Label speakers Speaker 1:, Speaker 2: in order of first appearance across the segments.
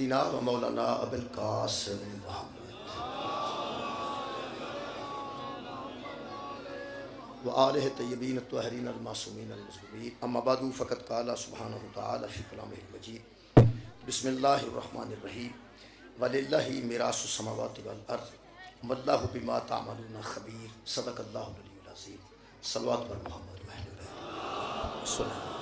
Speaker 1: سیدنا و مولانا ابو القاسم محمد و آلہ طیبین الطاہرین المعصومین المظلومین اما بعد فقد قال سبحانہ وتعالی فی کلامہ المجید بسم اللہ الرحمن الرحیم وللہ میراث السماوات والارض واللہ بما تعملون خبیر صدق اللہ العلی العظیم صلوات بر محمد و اہل بیت صلی اللہ علیہ وسلم۔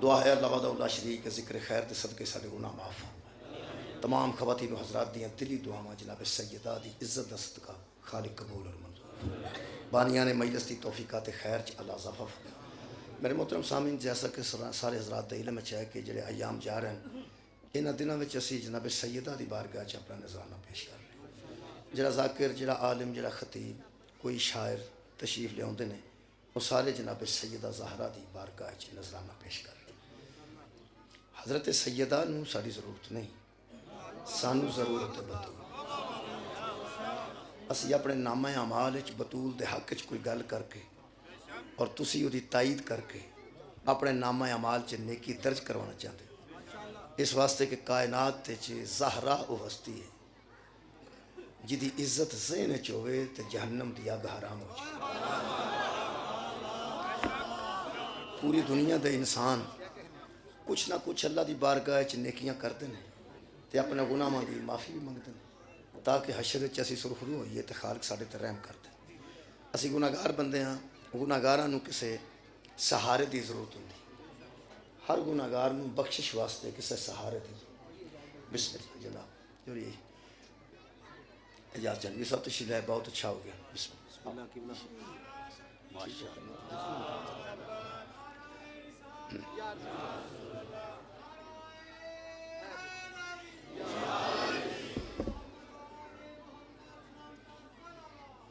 Speaker 1: دعا ہے اللہ وحدہ لا شریک کے ذکر خیر دے صدقے سارے گناہ معاف فرمائے۔ تمام خواتین و حضرات دیاں دلی دعاواں جناب سیدہ دی عزت دا صدقہ خالق قبول اور منظور۔ بانیان مجلس دی توفیقات خیر چ اللہ اضافہ فرمائے۔ میرے محترم سامعین، جیسا کہ سارے حضرات دے علم ہے کہ جڑے ایام جا رہے ہیں انہاں دنوں وچ اسی جناب سیدہ دی بارگاہ چ اپنا نذرانہ پیش کر رہے ہیں۔ جڑا ذاکر، جڑا عالم، جڑا خطیب، کوئی شاعر تشریف لے آتے ہیں، وہ سارے جناب سیدہ زہرا دی بارگاہ چ نذرانہ پیش کر رہے ہیں۔ حضرت سیدہ نو ساری ضرورت نہیں، سانو ضرورت ہے بطول۔ اسی اپنے نامہ اعمال وچ بطول دے حق وچ کوئی گل کر کے اور تسی وہ تائید کر کے اپنے نامہ اعمال چ نیکی درج کروانا چاہتے، اس واسطے کہ کائنات چ زہرا وہ ہستی ہے جدی عزت ذہن چ ہوئے تے جہنم دی اگ حرام ہو جائے۔ پوری دنیا دے انسان کچھ نہ کچھ اللہ دی بارگاہ چ نیکیاں کرتے ہیں تے اپنے گناہاں دی معافی بھی منگتے ہیں تاکہ حشر وچ اسی سرخرو ہوئیے تے خالق ساڈے تے رحم کر دے۔ اسی گناہگار بندے ہاں، گناہگاراں نو کسے سہارے دی ضرورت ہوندی، ہر گناہگار نو بخشش واسطے کسے سہارے دی۔ بسم اللہ جناب جو یہ اجازت جنگی صاحب تشریف لائے، بہت اچھا ہو گیا۔ بسم اللہ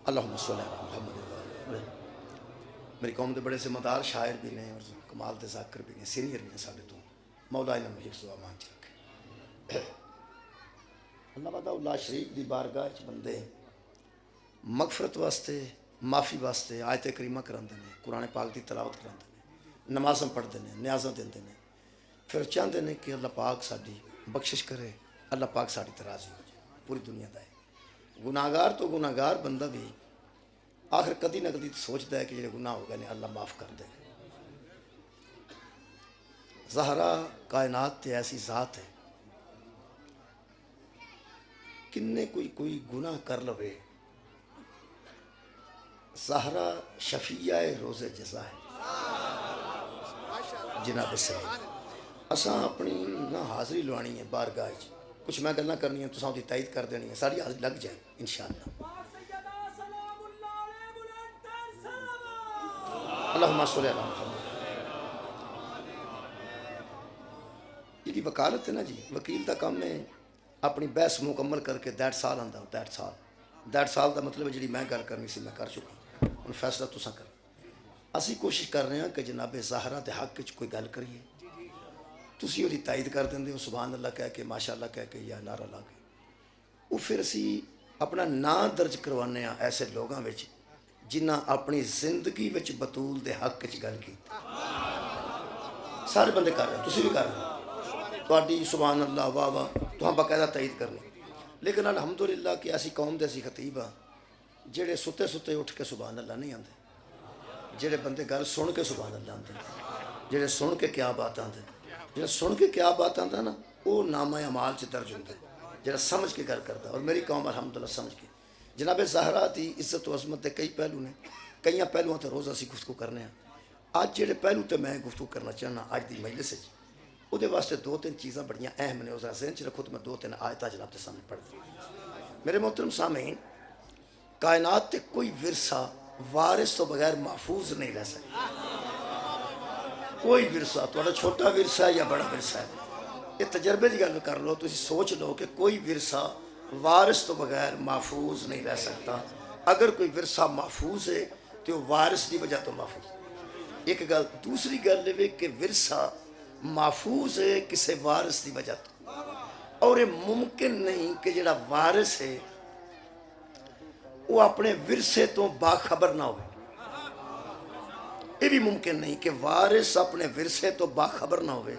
Speaker 1: اللہم صلی اللہ علیہ محمد۔ میری قوم دے بڑے ذمہ شاعر بھی نے اور کمال دے ذاکر بھی نے، سینئر بھی نے ساڈے تو، مولا انہاں نوں حفظ و امان چ رکھے۔ اللہ وحدہ لا شریک دی بارگاہ چ بندے مغفرت واسطے، معافی واسطے آیت کریمہ کراندے نے، قرآن پاک دی تلاوت کراندے نے، نمازاں پڑھتے ہیں، نیازاں دیندے نے، پھر چاہتے ہیں کہ اللہ پاک ساڈی بخشش کرے، اللہ پاک ساڈی تے راضی ہو جائے۔ پوری دنیا دا ہے گناہگار تو گناہگار بندہ بھی آخر کدی نہ کدی سوچتا ہے کہ جڑے گناہ ہو گئے نے اللہ معاف کر دے۔ زہرا کائنات تے ایسی ذات ہے، کنے کوئی گناہ کر لوے، زہرا شفیع روز جزا ہے۔ جناب سید اساں اپنی نہ حاضری لوانی ہے بارگاہ وچ، کچھ میں گلاں کرنی ہیں تساں دی تائید کر دینی ہے، ساری حاضری لگ جائے انشاءاللہ۔ اللہم صلی اللہ محمد۔ جی وکالت ہے نا جی، وکیل دا کام ہے اپنی بحث مکمل کر کے 1.5 سال آندا، 1.5 سال دا مطلب ہے جی میں گل کرنی سی میں کر چکا، ہن فیصلہ تساں کرو۔ اسی کوشش کر رہے ہیں کہ جناب زہرا دے حق وچ کوئی گل کریے، تسی وہ تائید کر دیں ہو سبحان اللہ کہہ کے، ماشاء اللہ کہہ کے یا نعرہ لا کے، وہ پھر اسی اپنا نام درج کروانے ہیں ایسے لوگاں وچ جنہاں اپنی زندگی وچ بطول دے حق وچ گل کی۔ سارے بندے کر رہے ہیں، تسی بھی کر رہے ہیں، تہاڈی سبحان اللہ واہ واہ تہاں باقاعدہ تائید کرنی۔ لیکن الحمدللہ کہ ایسی قوم دے اسی خطیب ہاں جڑے ستے ستے اٹھ کے سبحان اللہ نہیں آندے، جڑے بندے گل سن کے سبحان اللہ آندے، جڑے سن کے کیا بات آندے، جڑا سن کے کیا بات آندا نا وہ نامہ اعمال چ درج ہوندا ہے، جڑا سمجھ کے گل کردا۔ اور میری قوم الحمدللہ سمجھ کے جناب زہرا دی عزت و عظمت دے کئی پہلو نے، کئی پہلوؤں تے روز اسی گفتگو کرنے ہیں۔ اج جڑے پہلو تے میں گفتگو کرنا چاہنا اج دی مجلس وچ، وہ دے واسطے 2-3 چیزاں بڑیاں اہم نے، ذرا ذہن چ رکھو تو میں 2-3 آیتاں جناب کے سامنے پڑھ دوں۔ میرے محترم سامعین، کائنات تے کوئی ورثہ وارث تو بغیر محفوظ نہیں رہ سکتا۔ کوئی ورثہ تھوڑا چھوٹا ورثہ ہے یا بڑا ورثہ ہے، یہ تجربے کی گل کر لو، تسی سوچ لو کہ کوئی ورثہ وارث تو بغیر محفوظ نہیں رہ سکتا۔ اگر کوئی ورثہ محفوظ ہے تو وہ وارث کی وجہ تو محفوظ۔ ایک گل، دوسری گل یہ کہ ورثہ محفوظ ہے کسی وارث کی وجہ تو، اور یہ ممکن نہیں کہ جڑا وارث ہے وہ اپنے ورثے تو باخبر نہ ہوئے۔ یہ بھی ممکن نہیں کہ وارث اپنے ورثے تو باخبر نہ ہوئے.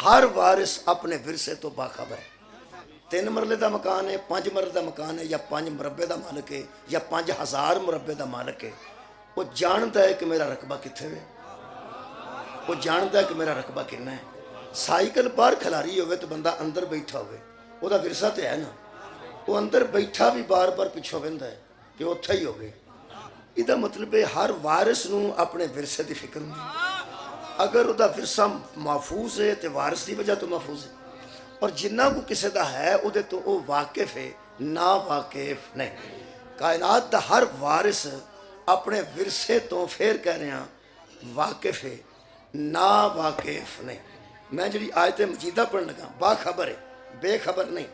Speaker 1: ہر وارث اپنے ورثے تو باخبر ہے. 3 مرلے دا مکان ہے، 5 مرلے دا مکان ہے، یا 5 مربے دا مالک ہے، یا 5000 مربے دا مالک ہے، وہ جانتا ہے کہ میرا رقبہ کتنے ہے، وہ جانتا ہے کہ میرا رقبہ کتنا ہے. سائیکل باہر کھلاری ہوئے تو بندہ اندر بیٹھا ہوئے، وہ دا ورثہ تو ہے نا، وہ اندر بیٹھا بھی بار بار پچھو بہندا ہے کہ وہ اتھا ہی ہو گئے. یہ مطلب ہے ہر وارث نو اپنے ورثے دی فکر ہوندی. اگر وہ دا ورثہ محفوظ ہے تو وارث دی وجہ تو محفوظ ہے، اور جنہ کو کسی دا ہے وہ تو وہ واقف ہے، نا واقف نہیں. کائنات دا ہر وارث اپنے ورثے تو پھر کہہ رہے ہیں واقف ہے، نا واقف نہیں. میں جڑی آیت مجیدہ پڑھن لگا باخبر ہے، بے خبر نہیں.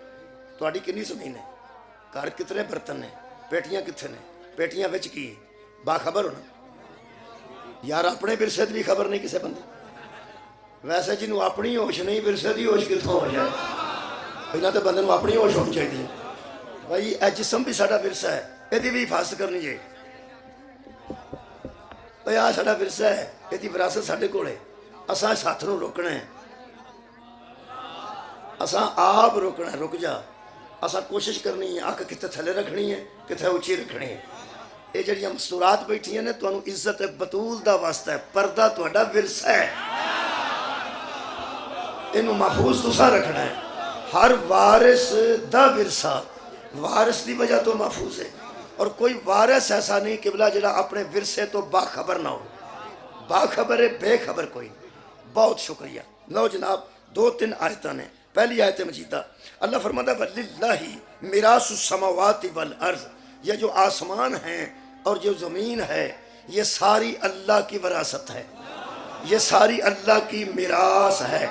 Speaker 1: تہاڈی کنی زمین ہے، گھر کتنے برتن ہیں، پیٹیاں کتنے نے، پیٹیاں وچ کی ہے، باخبر ہو نا یار. اپنے ورثے دی بھی خبر نہیں کسے بندے. ویسے جنہوں اپنی ہوش نہیں ورثے دی ہوش کتوں ہو جائے. پہلے تو بندے اپنی ہوش ہونی چاہیے. بھائی اے جسم بھی ساڈا ورثہ ہے، یہ بھی حفاظت کرنی چاہیے. بھائی آ ساڈا ورثہ ہے، یہ وراثت ساڈے کول ہے. اساں اس ہاتھ نوں روکنا ہے، اساں آپ روکنا ہے. رک جا. اساں کوشش کرنی ہے اکھ کتنے تھلے رکھنی ہے، کتنے اچھی رکھنی ہے. یہ جڑیاں مستورات بیٹھی ہیں نے تانوں عزت بطول دا واسطہ ہے. پردہ تہاڈا ورثہ ہے، اینو محفوظ تساں رکھنا ہے. ہر وارث دا ورثہ وارث دی وجہ تو محفوظ ہے. اور کوئی وارث ایسا نہیں قبلہ جڑا اپنے ورثے تو باخبر نہ ہو. باخبر ہے، بے خبر کوئی. بہت شکریہ. لو جناب 2-3 آیتاں نے. پہلی آیت مجیدہ اللہ فرماتا ہے وَلِلَّهِ مِرَاثُ السَّمَاوَاتِ وَالْأَرْضِ. یہ جو آسمان ہیں اور جو زمین ہے یہ ساری اللہ کی وراثت ہے، یہ ساری اللہ کی میراث ہے.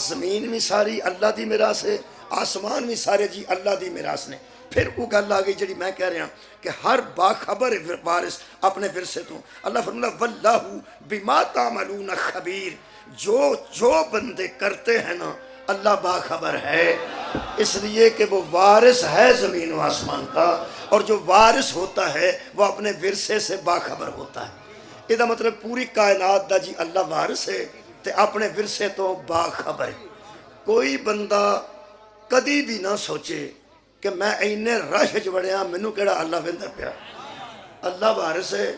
Speaker 1: زمین بھی ساری اللہ دی میراث ہے، آسمان بھی سارے جی اللہ دی میراث نے. پھر وہ گل آ گئی جڑی میں کہہ رہا کہ ہر باخبر وارث اپنے ورثے تو. اللہ فرماتا ہے وَاللَّهُ بِمَا تَعْمَلُونَ خَبِيرٌ. جو بندے کرتے ہیں نا اللہ باخبر ہے، اس لیے کہ وہ وارث ہے زمین و آسمان کا، اور جو وارث ہوتا ہے وہ اپنے ورثے سے باخبر ہوتا ہے. یہ مطلب پوری کائنات دا جی اللہ وارث ہے تے اپنے ورثے تو باخبر ہے. کوئی بندہ کدی بھی نہ سوچے کہ میں اینے رش چ وڑیا مینوں کیڑا اللہ ویندا پیا. اللہ وارث ہے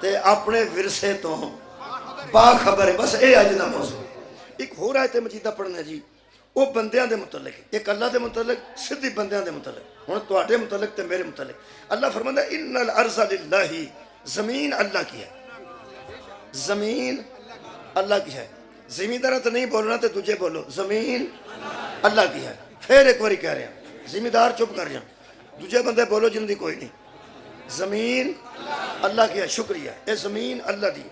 Speaker 1: تے اپنے ورثے تو باخبر ہے. بس اے اج دا موضوع. ایک ہور آیت مجیدہ پڑھنا جی، وہ بندیاں دے متعلق. ایک اللہ دے متعلق، سدھی بندیاں دے متعلق. ہن تواڈے متعلق تے میرے متعلق. اللہ فرماندا ہے ان الارض للہ. زمین اللہ کی ہے، زمین اللہ کی ہے. زمیندار تو نہیں بولنا تے تجھے بولو زمین اللہ کی ہے. پھر ایک باری کہہ رہے ہیں زمیندار چپ کر جائیں، دوجے بندے بولو جن دی کوئی نہیں. زمین اللہ کی ہے. شکریہ. اے زمین اللہ دی.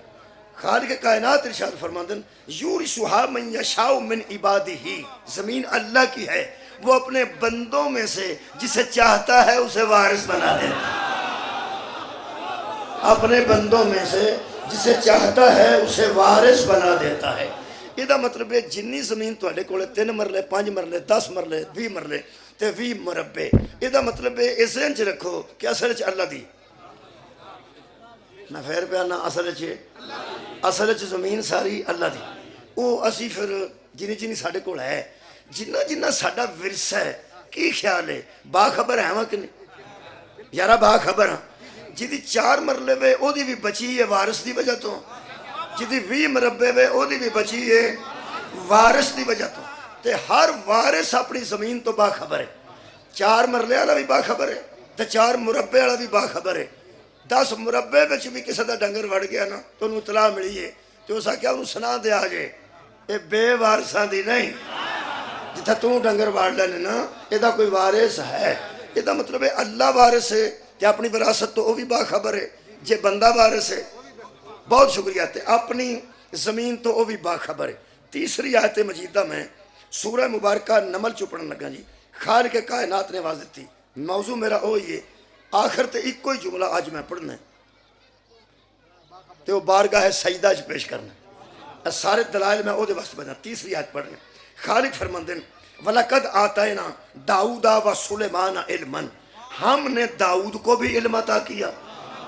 Speaker 1: خالق کائنات ارشاد فرماندن یورثھا من یشاء من عبادہ. زمین اللہ کی ہے، وہ اپنے بندوں میں سے جسے چاہتا ہے اسے وارث بنا دیتا ہے. اپنے بندوں میں سے جسے چاہتا ہے اسے وارث بنا دیتا ہے. یہ مطلب ہے جنی زمین تواڈے کول 3 مرلے 5 مرلے 10 مرلے 20 مرلے تے 20 مربے، یہ مطلب ہے اس ذہن چ رکھو کہ اصل چ اللہ دی. میں پھر پیا نا اصل چ زمین ساری اللہ دی. وہ اسی پھر جنی ساڈے کول ہے، جنہ ساڈا ورثہ ہے، کی خیال ہے باخبر ہے کہ نہیں؟ یارا باخبر ہاں. جدی 4 مرلے وے او دی بھی بچی ہے وارث دی وجہ تو، جدی 20 مربے وے او دی بھی بچی ہے وارث دی وجہ تو. تے ہر وارث اپنی زمین تو باخبر ہے. 4 مرلے والا بھی باخبر ہے تے 4 مربے والا بھی باخبر ہے. 10 مربے وچ بھی کسی دا ڈنگر وڑ گیا نا تو انہوں اطلاع ملی ہے تو اس آکھیا انہوں سنا دیا جے اے بے وارثاں دی نہیں، جتھا تو ڈنگر واڑ لینے نا یہ دا کوئی وارث ہے. یہ دا مطلب ہے اللہ وارث ہے تے اپنی وراثت تو وہ بھی باخبر ہے. جے بندہ وارث ہے بہت شکریہ تے اپنی زمین تو وہ بھی باخبر ہے. تیسری آیت مجیدہ میں سورہ مبارکہ نمل چپڑن لگا جی. خالق کائنات نے واضح تھی. موضوع میرا وہی ہے، آخر تے ایک کوئی جملہ آج میں پڑھنا ہے تے وہ بارگاہ سجدہ چ پیش کرنا ہے. سارے دلائل میں وہ دے واسطے بنا. تیسری آیت پڑھ رہے ہیں. خالق فرماندے وَلَقَدْ آتَيْنَا دَاؤُدَ وَسُلَيْمَانَ عِلْمًا. ہم نے داؤد کو بھی علم عطا کیا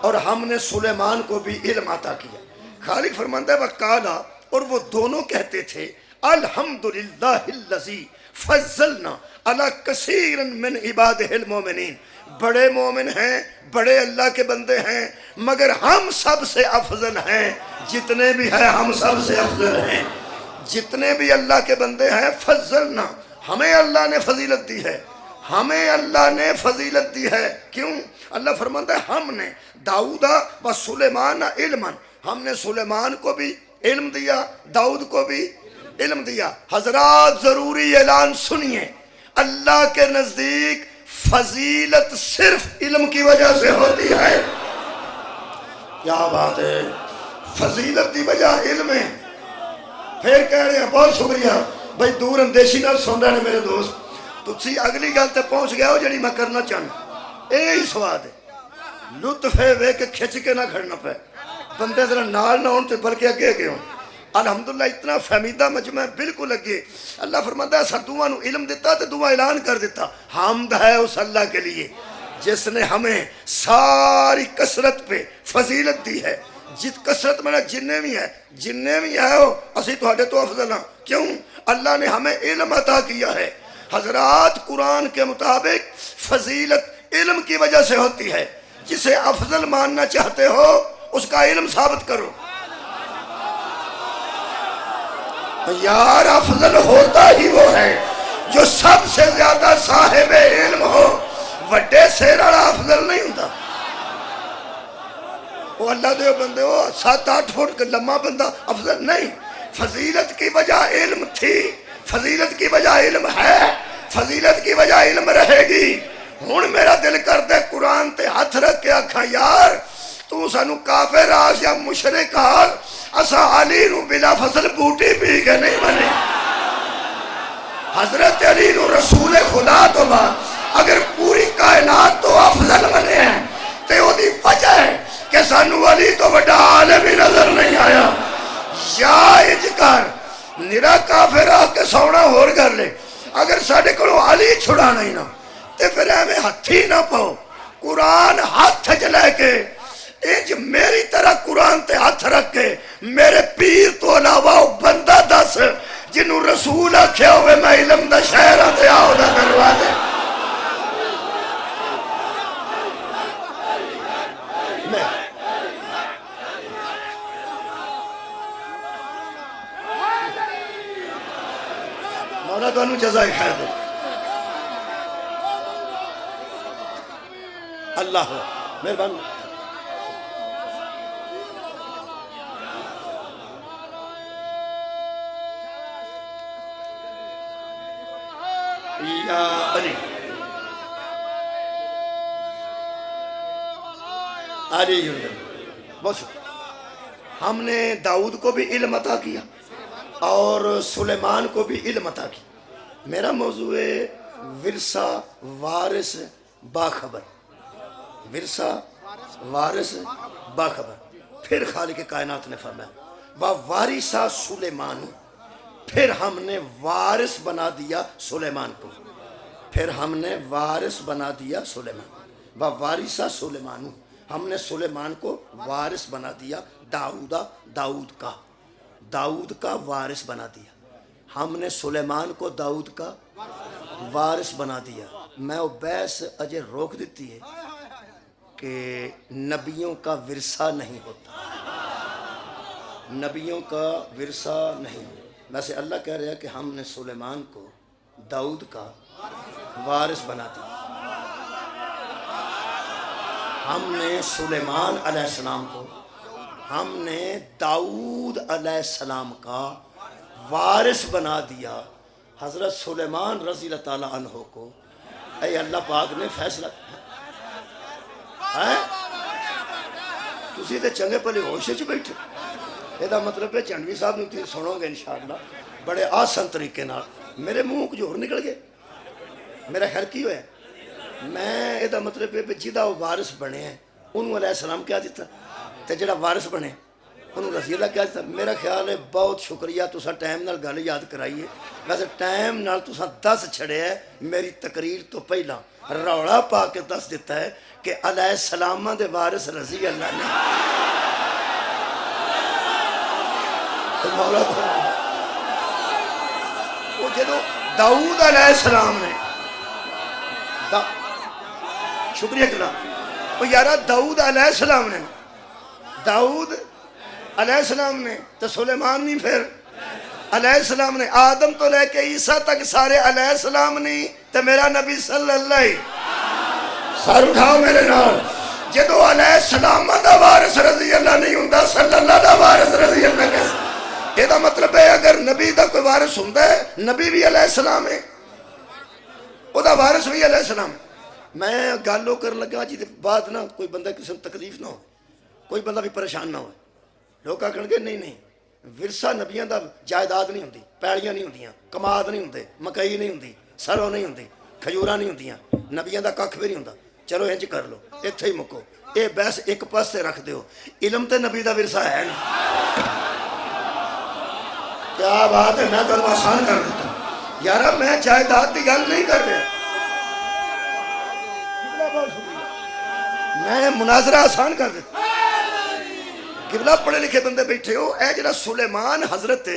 Speaker 1: اور ہم نے سلیمان کو بھی علم عطا کیا. خالق فرماتا ہے وقالا، اور وہ دونوں کہتے تھے الحمدللہ الذی فضلنا علی کثیر من عبادہ المومنین، بڑے مومن ہیں، بڑے اللہ کے بندے ہیں، مگر ہم سب سے افضل ہیں. جتنے بھی ہیں ہم سب سے افضل ہیں. جتنے بھی اللہ کے بندے ہیں فضلنا، ہمیں اللہ نے فضیلت دی ہے، ہمیں اللہ نے فضیلت دی ہے. کیوں؟ اللہ فرماتا ہے ہم نے داؤد و سلیمان علما، ہم نے سلیمان کو بھی علم دیا، داؤد کو بھی علم دیا. حضرات ضروری اعلان سنیے، اللہ کے نزدیک فضیلت صرف علم کی وجہ سے ہوتی ہے. کیا بات ہے، فضیلت کی وجہ علم ہے. پھر کہہ رہے ہیں بہت شکریہ بھائی، دور اندیشی نہ سن رہے ہیں میرے دوست. تسی اگلی گل تے پہنچ گیا ہو جڑی میں کرنا چاہنا. یہی سواد ہے، لطف ہے وے کہ کھچ کے نہ کھڑنا پہ، بندے ذرا نال نہ ہون تے بلکہ اگے اگے ہون. الحمدللہ اتنا فہمیدہ مجمع بالکل اگے. اللہ فرماتا ہے اساں دوواں نو علم دیتا تے دوواں اعلان کر دیتا. حمد ہے اس اللہ کے لیے جس نے ہمیں ساری کثرت پہ فضیلت دی ہے. جت کثرت میں جننے بھی ہے ہو اسی تہاڈے تو افضل ہاں. کیوں؟ اللہ نے ہمیں علم عطا کیا ہے. حضرات قرآن کے مطابق فضیلت علم کی وجہ سے ہوتی ہے. جسے افضل ماننا چاہتے ہو اس کا علم ثابت کرو. یار افضل ہوتا ہی وہ ہے جو سب سے زیادہ صاحب علم ہو. وڈے سیر والا افضل نہیں ہوتا. وہ اللہ دے بندے ہو 7-8 فٹ لمبا بندہ افضل نہیں. فضیلت کی وجہ علم تھی، فضیلت کی وجہ علم ہے، فضیلت کی وجہ علم رہے گی. ہن میرا دل کرتا ہے قرآن تے ہاتھ رکھ کے آکھاں یار تو سانو کافر آس یا مشرک آس، اسا علی نو بلا فصل بوٹی پی کے نہیں بنے. حضرت علی نو رسول خدا تو بعد اگر پوری کائنات تو افضل بنے ہیں تے او دی وجہ ہے کہ سانو علی تو بڑا عالم ہی نظر نہیں آیا. یا اجکار نرا کافر آ کے سونا ہور کر لے، اگر ساڑھے کو علی چھڑا نہیں نا تے پھر ہمیں ہتھی نہ پاؤ. قرآن ہاتھ لے کے انج میری طرح قرآن تے ہاتھ رکھ کے میرے پیر تو علاوہ بندہ دس جنہوں رسول آکھیا ہوئے میں علم دا شہرہ تے آؤ دا کروا دے. مولا تو انہوں جزائے خیر دے. اللہ ہو مہربان. یا علی علی بہت شکر. ہم نے داؤد کو بھی علم عطا کیا اور سلیمان کو بھی علم عطا کیا. میرا موضوع ہے ورثہ وارث باخبر. ورثہ وارث باخبر. پھر خالق کائنات نے فرمایا وارثہ سلیمان، پھر ہم نے وارث بنا دیا سلیمان کو. پھر ہم نے وارث بنا دیا سلیمان. وارثہ سلیمان، ہم نے سلیمان کو وارث بنا دیا. داؤد کا وارث بنا دیا. ہم نے سلیمان کو داؤد کا وارث بنا دیا. میں وہ بحث اجے روک دیتی ہے کہ نبیوں کا ورثہ نہیں ہوتا، نبیوں کا ورثہ نہیں. ویسے اللہ کہہ رہا ہے کہ ہم نے سلیمان کو داؤد کا وارث بنا دیا. ہم نے سلیمان علیہ السلام کو، ہم نے داؤد علیہ السلام کا وارث بنا دیا. حضرت سلیمان رضی اللہ تعالیٰ عنہ کو اے اللہ پاک نے فیصلہ تسی تے چنگے پلے ہوش وچ بیٹھے. یہ مطلب ہے چنڈوی صاحب نے تھی سنو گے انشاءاللہ بڑے آسان طریقے نال. میرے منہ کچھ اور نکل گئے. میرا خیر کی ہویا میں یہ مطلب ہے جہاں وہ وارث بنے ہیں انہوں علیہ السلام کیا دیتا تے جڑا وارث بنے انہوں رضی اللہ کیا دیتا. میرا خیال ہے بہت شکریہ تسا ٹائم نال گل یاد کرائیے. ویسے ٹائم نال تسا 10 چھڑے ہے میری تقریر تو پہلا. رولا پا کے دس دیتا ہے کہ علیہ السلام دے وارث رضی اللہ نے مولا وہ جدو داؤد علیہ السلام نے شکریہ کرام وہ یارا داؤد علیہ السلام نے داؤد علیہ السلام نے تو سلیمان نہیں پھر علیہ السلام نے آدم تو لے کے عیسیٰ تک سارے علیہ السلام نہیں تو میرا نبی صلی اللہ سر اٹھاؤ میرے نال جدو علیہ السلام دا وارث رضی اللہ نہیں ہوندہ صلی اللہ دا وارث رضی اللہ کیسے یہ دا مطلب ہے اگر نبی دا کوئی وارث ہوندہ ہے نبی بھی علیہ السلام ہے وہ دا وارث بھی علیہ السلام ہے میں گالوں کر لگا جی بعد نہ کوئی بندہ کسی تکلیف نہ ہو کوئی بندہ بھی پریشان نہ ہو لوگ کہن گے نہیں ورثہ نبیاں دا جائیداد نہیں ہوندی پیڑیاں نہیں ہوندیاں کماد نہیں ہوندے مکئی نہیں ہوندی سرو نہیں ہوندی کھجوراں نہیں ہوندیاں نبیاں دا ککھ بھی نہیں ہوندا چلو انج کر لو ایتھے ہی مکو اے بحث ایک پاسے رکھ دیو علم تے نبی دا ورثہ ہے نا کیا بات ہے میں تمہیں آسان کر دیتا ہوں یارا میں جائیداد دی گل نہیں کر رہا میں مناظرہ آسان کر دیتا ہوں قبلہ پڑھے لکھے بندے بیٹھے ہو اے جڑا سلیمان حضرت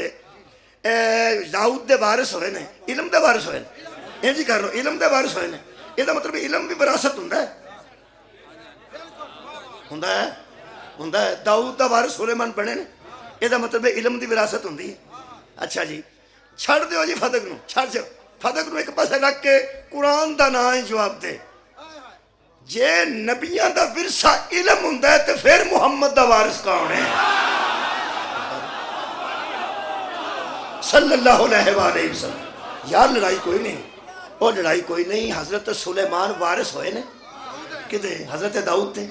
Speaker 1: داؤد دے وارث ہوئے نے علم دے وارث ہوئے نے جی کر لو علم دے وارث ہوئے نے یہ دا مطلب علم بھی وراثت ہوندا ہے داؤد دا وارث سلیمان بنے نے یہ دا مطلب علم دی وراثت ہوندی ہے اچھا جی چھڑ دیو جی فتق نو چھڑ دیو فتق نو ایک پاسے رکھ کے قرآن دا نام جواب دے جے نبیاں دا ورثہ علم ہوندا ہے تے پھر محمد دا وارث کون ہے صلی اللہ علیہ وآلہ وسلم یار لڑائی کوئی نہیں وہ لڑائی کوئی نہیں حضرت سلیمان وارث ہوئے نے کدے حضرت داؤد تے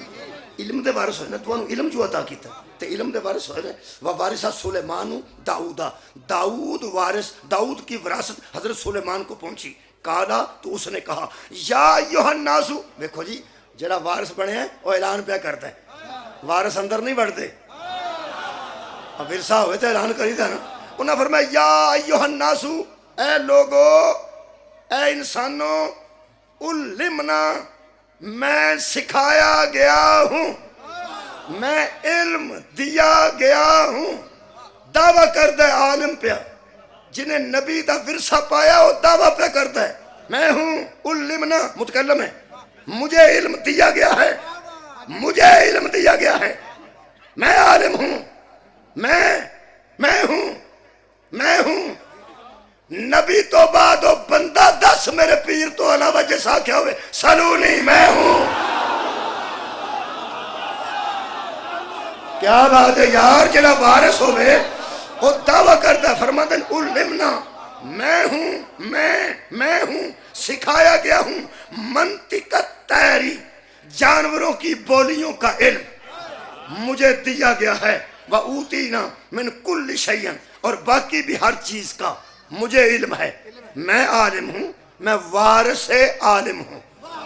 Speaker 1: علم دے وارث ہوئے نے تو انہوں علم جو عطا کیتا تے علم دے وارث ہوئے نے وارثہ سلیمان داؤدا داؤد وارث داؤد کی وراثت حضرت سلیمان کو پہنچی کالا تو اس نے کہا یا ایھا الناس دیکھو جی جڑا وارث بنے ہیں وہ اعلان پہ کرتا ہے وارث اندر نہیں بڑھتے اب ورثہ ہوئے تو اعلان کری تھا نا انہوں نے فرمایا یا ایھا الناس اے لوگو اے انسانوں علمنا میں سکھایا گیا ہوں میں علم دیا گیا ہوں دعویٰ کر دے عالم پہ جنہیں نبی دا ورثہ پایا وہ دعویٰ پہ کرتا ہے میں ہوں علمنا متکلم ہے مجھے علم دیا گیا ہے مجھے علم دیا گیا ہے میں عالم ہوں میں ہوں نبی تو بعد وہ بندہ 10 میرے پیر تو علاوہ جیسا کیا ہوئے سلونی میں ہوں کیا بات ہے یار جڑا وارث ہوئے وہ دعویٰ کرتا ہے فرماتا ہے علمنا میں ہوں سکھایا گیا ہوں منطق تیری جانوروں کی بولیوں کا علم مجھے دیا گیا ہے وَأُوتِينَا مِن كُلِّ شَيْءٍ اور باقی بھی ہر چیز کا مجھے علم ہے میں عالم ہوں میں وارث عالم ہوں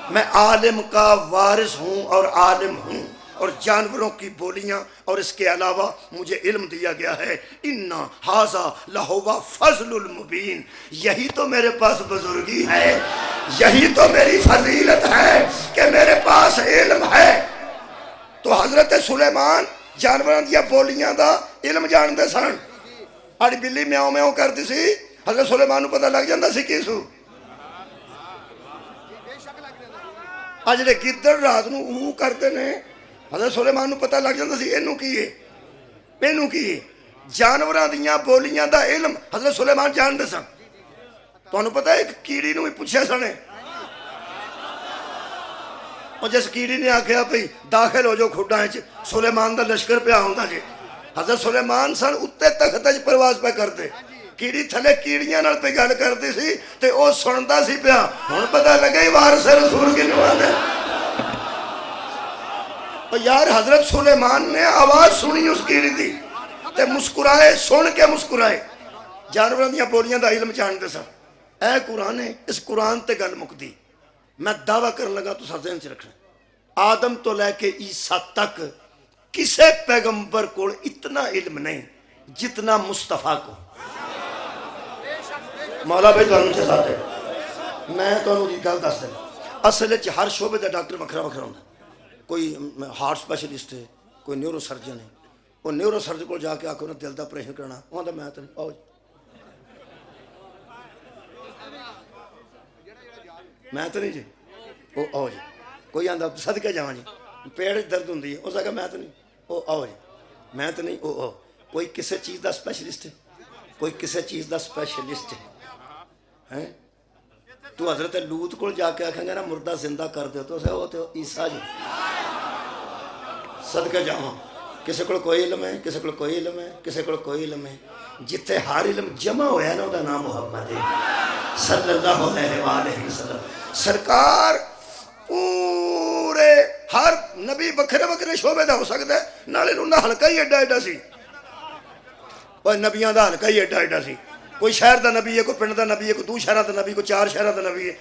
Speaker 1: میں عالم کا وارث ہوں اور عالم ہوں اور جانوروں کی بولیاں اور اس کے علاوہ مجھے علم دیا گیا ہے اِنَّا هَذَا لَهُوَ فَضْلُ الْمُبِينَ یہی تو میرے پاس بزرگی ہے یہی تو میری فضیلت ہے کہ میرے پاس علم ہے تو حضرت سلیمان جانوروں دیا بولیاں دا علم جان دے سن آڑی بلی میاؤں میاؤں کرتی سی حضرت سلیمان کو پتہ لگ جاندہ سی کیسو آج لے گدر رات نو اوہ کرتے نے حضرت سلیمان کو پتہ لگ جاندہ سی اینو کیے جانوران دیاں بولیاں دا علم حضرت سلیمان جان دے سن تو انہوں پتہ ہے ایک کیڑی نو ہی پوچھے سنے اور جس کیڑی نے آکھیا پہی داخل ہو جو کھڑا ہے سلیمان دا لشکر پہ آؤں دا جی حضرت سلیمان سن اتے تختج پرواز پہ کرتے کیڑی تھلے کیڑیاں نال پہ گل کرتی سی تے او سندا سی پیا ہن پتہ لگا ہی وارث رسول کی نوان ہے اور یار حضرت سلیمان نے آواز سنی اس کیڑی دی تے مسکرائے سن کے مسکرائے جانوروں دیاں بولیاں دا علم جان دے سن اے قرآن ہے اس قرآن تے گل مکدی میں دعویٰ کرنے لگا تو سر ذہن سے رکھنا آدم تو لے کے عیسیٰ تک کسے پیغمبر کو اتنا علم نہیں جتنا مصطفیٰ کو مولا بھائی تو انہوں سے ساتھ ہے میں تو انہوں کی گل دس دیں اصل ہر شعبے کا ڈاکٹر وکھرا وکھرا ہوتا. کوئی ہارٹ سپیشلسٹ ہے, کوئی نیورو سرجن ہے. وہ نیورو سرجن کو جا کے آخو نا دل کا آپریشن کرنا, وہ آتا میں تو نہیں. آؤ میں تو نہیں جی, وہ آؤ جی. کوئی آتا صدقے جاواں جی, پیڑ درد ہوں, اس آگے میں تو نہیں. وہ آؤ جی, میں تو نہیں. وہ آؤ. کوئی کسی چیز کا سپیشلسٹ ہے, کوئی کسی چیز کا سپیشلسٹ ہے. تو حضرت لوط کو جا کے آکھیں گے نا مردہ زندہ کر دو, تو وہ تو عیسیٰ جی. صدقے جاواں. کسی کو کوئی علم ہے, کسی کو کوئی علم ہے, کسی کو کوئی علم ہے. جتھے ہر علم جمع ہویا نا, وہ نام محمد ہے صلی اللہ علیہ وآلہ وسلم. سرکار پورے ہر نبی بکھرے بکھرے شعبے دا ہو سکتا ہے, نالے انہاں حلقہ ہی ایڈا ایڈا سی. وہ نبیاں دا حلقہ ہی ایڈا ایڈا سی. کوئی شہر دا نبی ہے, کوئی پنڈ دا نبی ہے, کوئی 2 شہرہ دا نبی, کوئی 4 شہرہ دا نبی ہے.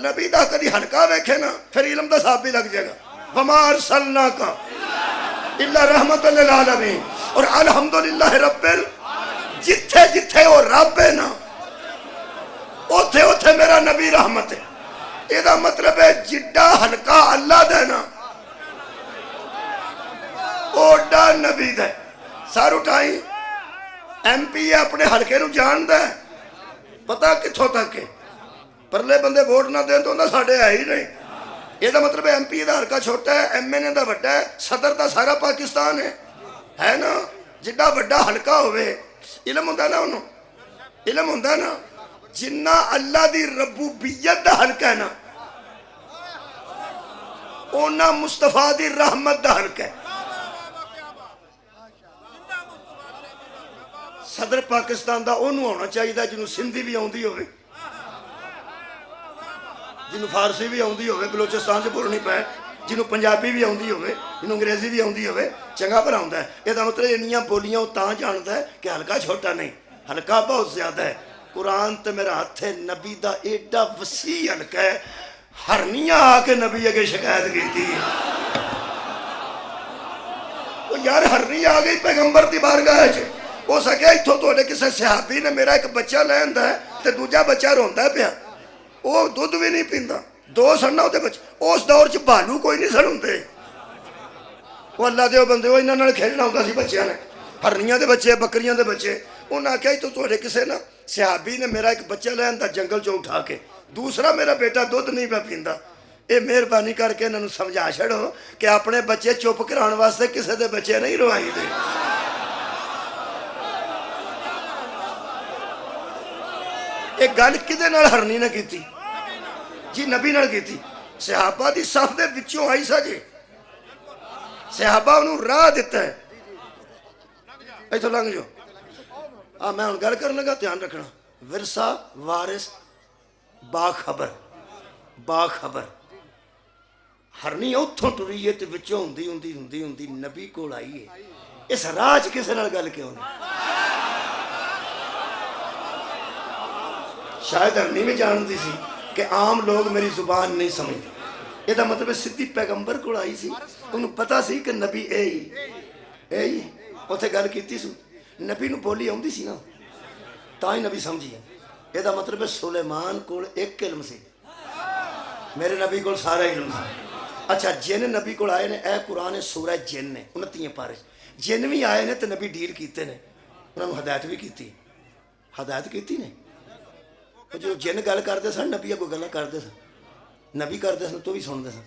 Speaker 1: نبی دا کدی حلقہ ویکھے نا, پھر علم دا صاحب بھی لگ جائے گا. وَمَا أَرْسَلْنَاكَ إِلَّا رَحْمَةً لِلْعَالَمِينَ. اور الحمدللہ رب جتھے جتھے وہ رب ہے نا, اوتھے اوتھے میرا نبی رحمت ہے. یہ دا مطلب ہے جڈا حلقہ اللہ دے نا, اوڈا نبی دے. سار اٹھائی ایم پی اپنے حلقے نو جان دے, پتہ کتھوں تک ہے. پرلے بندے ووٹ نہ دیں تو انہاں ساڑھے ہے ہی نہیں. یہ دا مطلب ہے ایم پی دا حلقہ چھوٹا ہے, ایم این اے دا بڑا ہے, صدر دا سارا پاکستان ہے نا. جڈا بڑا حلقہ ہوئے, علم ہوندہ نا انہوں, علم ہوندہ نا. جنہ اللہ دی ربوبیت دا حلقہ ہے نا, اونا مصطفیٰ دی رحمت دا حلقہ ہے. صدر پاکستان دا انہوں ہونا چاہیے دا جنہوں سندھی بھی آؤندی ہوئے, جنہوں فارسی بھی آؤندی ہوئے, بلوچستان سے بولنی پائے, جنہوں پنجابی بھی آؤندی ہوئے, جنہوں انگریزی بھی آؤندی ہوئے, چنگا پر آؤندہ ہے. یہ دا مطلب انیاں بولیاں تاں جانتا ہے کہ حلقہ چھوٹا نہیں, حلقہ بہت زیادہ ہے. قرآن تے میرا ہاتھ ہے, نبی دا ایڈا وسیع حلقہ ہے. ہرنیاں آ کے نبی اگے شکایت کی تھی. وہ یار ہرنی آ گئی پیغمبر دی بارگاہ ہے. ہو سکے اتھو تو کسی صحابی نے میرا ایک بچہ لیندہ ہے تے دوجہ بچہ روندہ ہے پیا, وہ دودھ بھی نہیں پیندا, 2 سڑنا ہوتے بچے. اس دور چ بھالو کوئی نہیں سڑ ہوندے. وہ اللہ دے بندے وہ انہاں نال کھیلنا ہوندہ سی بچیاں نے, ہرنیاں دے بچے, بکریاں دے بچے. انہاں آکھیا تو تھوڑے کسے نا صحابی نے میرا ایک بچہ لیندہ جنگل چو اٹھا کے, دوسرا میرا بیٹا دودھ نہیں پہ پیندا. اے مہربانی کر کے انہوں سمجھا چھڑو کہ اپنے بچے چپ کران واسطے کسے دے بچے نہیں روائی دے. ایک گل کدے نال ہرنی نہ کیتی جی, نبی نال کیتی. صحابہ دی صف دے وچوں آئی سا جی, صحابہ انہوں راہ دیتا ہے. ایتھو لنگ جو میں ان گل کرنے لگا, دھیان رکھنا. ورثہ وارث باخبر, باخبر. ہرنی اتھوں ٹریے تے وچوں ہوندی نبی کو آئیے. اس راج کسے نال گل کیوں نہیں؟ شاید ہرنی میں جانتی سی کہ عام لوگ میری زبان نہیں سمجھتے. یہ دا مطلب صدی پیغمبر کو آئی سی, انہوں پتا سی کہ نبی اے ہی اتھے گل کیتی سو. نبی نو بولی آؤندی سی نا, تاں ہی نبی سمجھیے. یہ دا مطلب سلیمان کو ایک علم سی, میرے نبی کو سارا علم سی. اچھا جن نبی کو آئے نے, اے قرآن سورہ جن نے 29 پارے, جن بھی آئے نے تو نبی ڈیل کیتے نے, انہوں نے ہدایت بھی کیتی, ہدایت کیتی نے. جو جن گل کرتے سن نبی اگو گلا کرتے سن, نبی کرتے سن تو بھی سنتے سن,